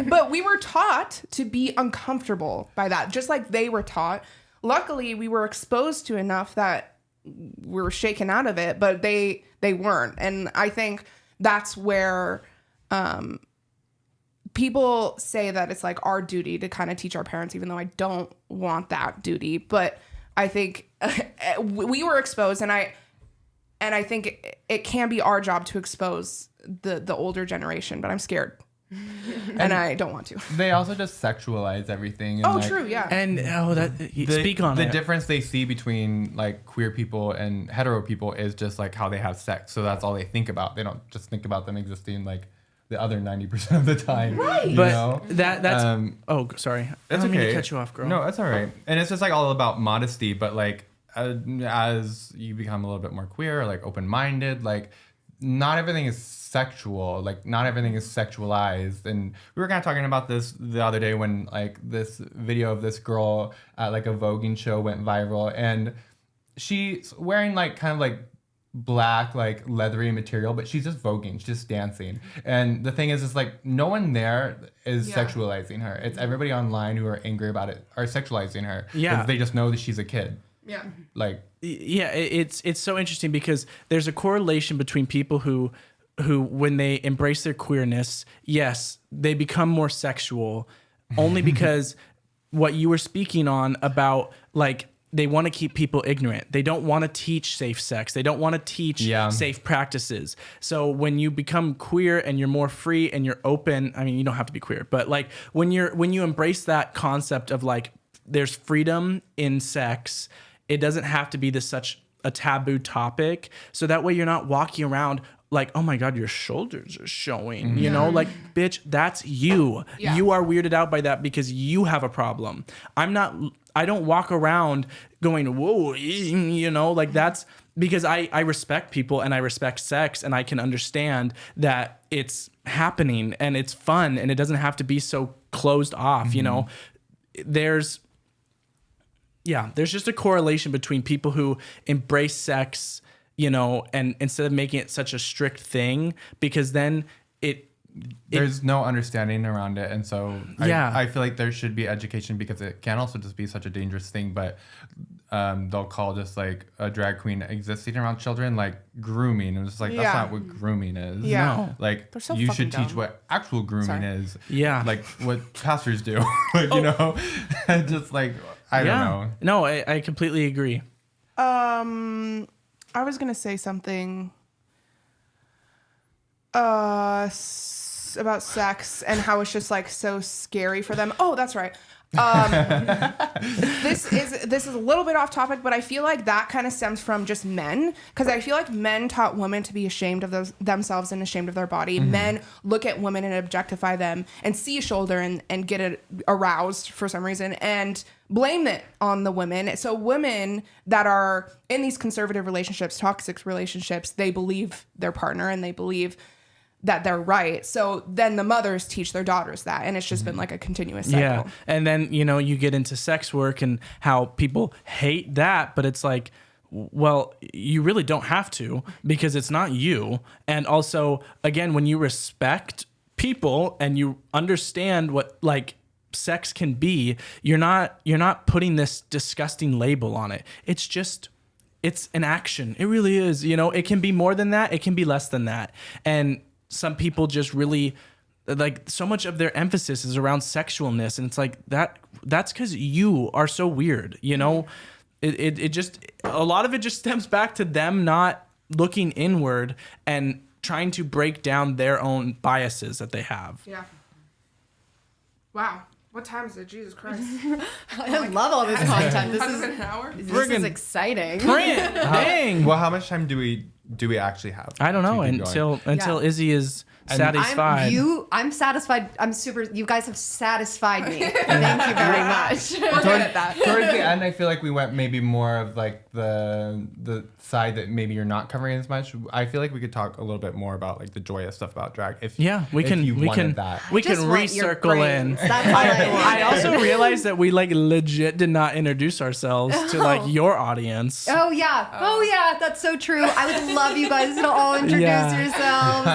But we were taught to be uncomfortable by that, just like they were taught. Luckily, we were exposed to enough that we were shaken out of it, but they weren't. And I think that's where people say that it's like our duty to kind of teach our parents, even though I don't want that duty. But I think we were exposed, and I think it can be our job to expose the older generation, but I'm scared. And I don't want to. They also just sexualize everything. And True, yeah. And speak on the it. difference they see between like queer people and hetero people is just like how they have sex. So that's all they think about. They don't just think about them existing like the other 90% of the time. Right. You But know? that's sorry. I That's don't mean okay. to cut you off, girl. No, that's all right. And it's just like all about modesty, but like as you become a little bit more queer, or, like open-minded, like not everything is sexual. Like not everything is sexualized. And we were kind of talking about this the other day when like this video of this girl at like a voguing show went viral, and she's wearing like kind of like black like leathery material, but she's just voguing, she's just dancing. And the thing is like no one there is sexualizing her. It's everybody online who are angry about it are sexualizing her. Yeah. 'Cause they just know that she's a kid. Yeah. Like Yeah, it's so interesting because there's a correlation between people who when they embrace their queerness, yes, they become more sexual, only because what you were speaking on about like they want to keep people ignorant. They don't want to teach safe sex. They don't want to teach safe practices. So when you become queer and you're more free and you're open, I mean, you don't have to be queer, but like when you embrace that concept of like there's freedom in sex, it doesn't have to be such a taboo topic. So that way you're not walking around like, oh my God, your shoulders are showing, you know, like, bitch, that's you. Yeah. You are weirded out by that because you have a problem. I don't walk around going, whoa, you know, like that's because I respect people and I respect sex, and I can understand that it's happening and it's fun and it doesn't have to be so closed off, you know. There's just a correlation between people who embrace sex, you know, and instead of making it such a strict thing, because then there's no understanding around it. And so I feel like there should be education, because it can also just be such a dangerous thing. But they'll call just like a drag queen existing around children like grooming. And it's like, that's not what grooming is. Yeah. No. Like They're so you fucking should teach dumb. what actual grooming Sorry. is. Yeah. Like what pastors do, like, you know, just like, I don't know. No, I completely agree. I was gonna say something about sex and how it's just like so scary for them. Oh, that's right. This is a little bit off topic, but I feel like that kind of stems from just men, because I feel like men taught women to be ashamed of themselves and ashamed of their body. Men look at women and objectify them and see a shoulder and get aroused for some reason and blame it on the women. So women that are in these conservative relationships, toxic relationships, they believe their partner and they believe that they're right. So then the mothers teach their daughters that, and it's just been like a continuous cycle. Yeah. And then, you know, you get into sex work and how people hate that, but it's like, well, you really don't have to because it's not you. And also, again, when you respect people and you understand what like sex can be, you're not putting this disgusting label on it. It's an action. It really is. You know, it can be more than that. It can be less than that. And some people just really like so much of their emphasis is around sexualness. And it's like that's because you are so weird, you know? It just, a lot of it just stems back to them not looking inward and trying to break down their own biases that they have. Yeah. Wow. What time is it? Jesus Christ. I love all this content. This Has is it been an hour? this is exciting. Dang. Well, how much time do we actually have? I don't know to keep going? until Yeah. Izzy is satisfied. I'm satisfied. I'm super. You guys have satisfied me. Thank you very much. We're good at that. Towards the end, I feel like we went maybe more of like the side that maybe you're not covering as much. I feel like we could talk a little bit more about like the joyous stuff about drag. If we can that. we just can want your recircle in. brains. That's all I want. I also realized that we like legit did not introduce ourselves to like your audience. Oh yeah, that's so true. I would love you guys to all introduce yourselves.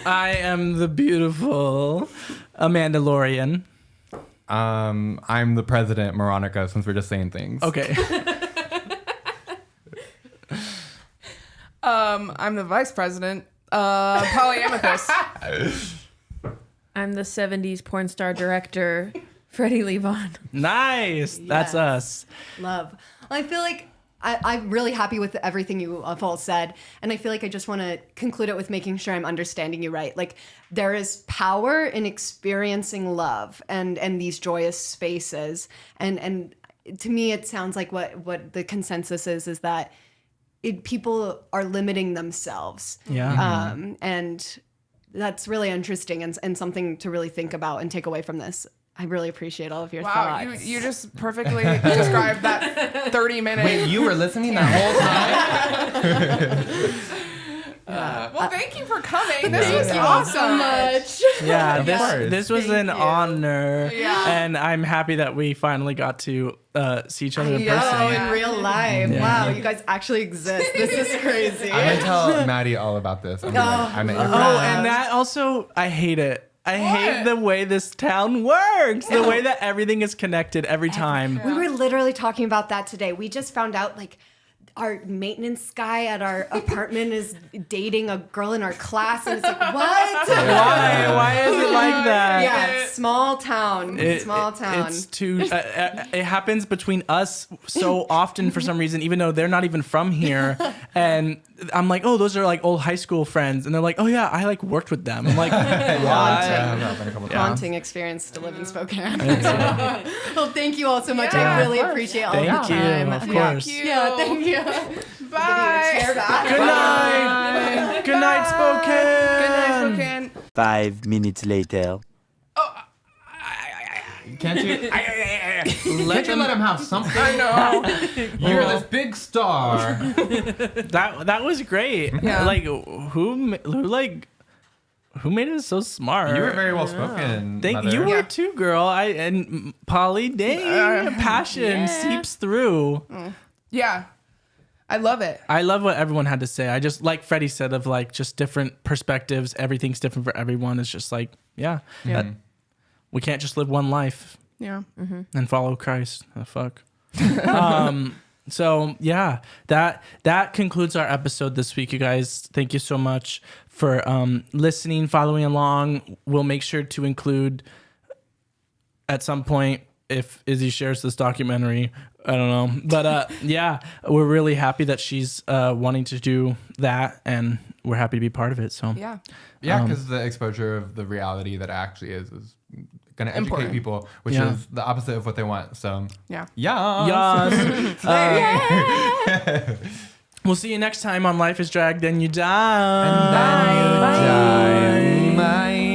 I am the beautiful Amanda Lorian. I'm the president, Moronica, since we're just saying things. Okay. I'm the vice president. Polyamethyst. I'm the 70s porn star director, Freddie Levon. Nice. That's us. Love. I feel like I'm really happy with everything you have all said. And I feel like I just want to conclude it with making sure I'm understanding you right. Like, there is power in experiencing love and these joyous spaces. And to me, it sounds like what the consensus is that people are limiting themselves. Yeah. And that's really interesting and something to really think about and take away from this. I really appreciate all of your Wow, thoughts. you just perfectly described that 30-minute. Wait, you were listening that whole time? Well, thank you for coming. This was Thank you awesome. so much. Yeah, course. this was Thank an you. honor. Yeah. And I'm happy that we finally got to see each other in Yo, person. in real life. Yeah. Wow, you guys actually exist. This is crazy. I'm gonna tell Maddie all about this. I'm at your Oh, and that also, I hate it. I hate the way this town works. The way that everything is connected every time. We were literally talking about that today. We just found out, like, our maintenance guy at our apartment is dating a girl in our class, and it's like, what? Why is it like that? Yeah, small town. Small town. It's too. It happens between us so often for some reason, even though they're not even from here. And I'm like, oh, those are like old high school friends, and they're like, oh yeah, I like worked with them. I'm like, what? Haunting experience to live in Spokane. Well, thank you all so much. Yeah, I really of course. appreciate all Thank your you, time. of course. Thank you. Yeah, thank you. Bye. Chair back. Good night. Good night, Spokane. Good night, Spokane. 5 minutes later. Can't you? Let him have something. I know. You're this big star. That was great. Yeah. Like who made it so smart? You were very well spoken. Thank Mother. you were Yeah. too, girl. And Polly, dang, passion seeps through. Yeah. I love it. I love what everyone had to say. I just like Freddie said of like just different perspectives. Everything's different for everyone. It's just like that, we can't just live one life Yeah. and follow Christ. Oh, fuck. So yeah, that concludes our episode this week, you guys. Thank you so much for listening, following along. We'll make sure to include at some point if Izzy shares this documentary. I don't know, but yeah, we're really happy that she's wanting to do that, and we're happy to be part of it. So Yeah. Yeah, because the exposure of the reality that it actually is going to educate Important. people, which Yeah. is the opposite of what they want. So Yeah. yes. We'll see you next time on Life is Drag, Then You Die. And then you die. Bye.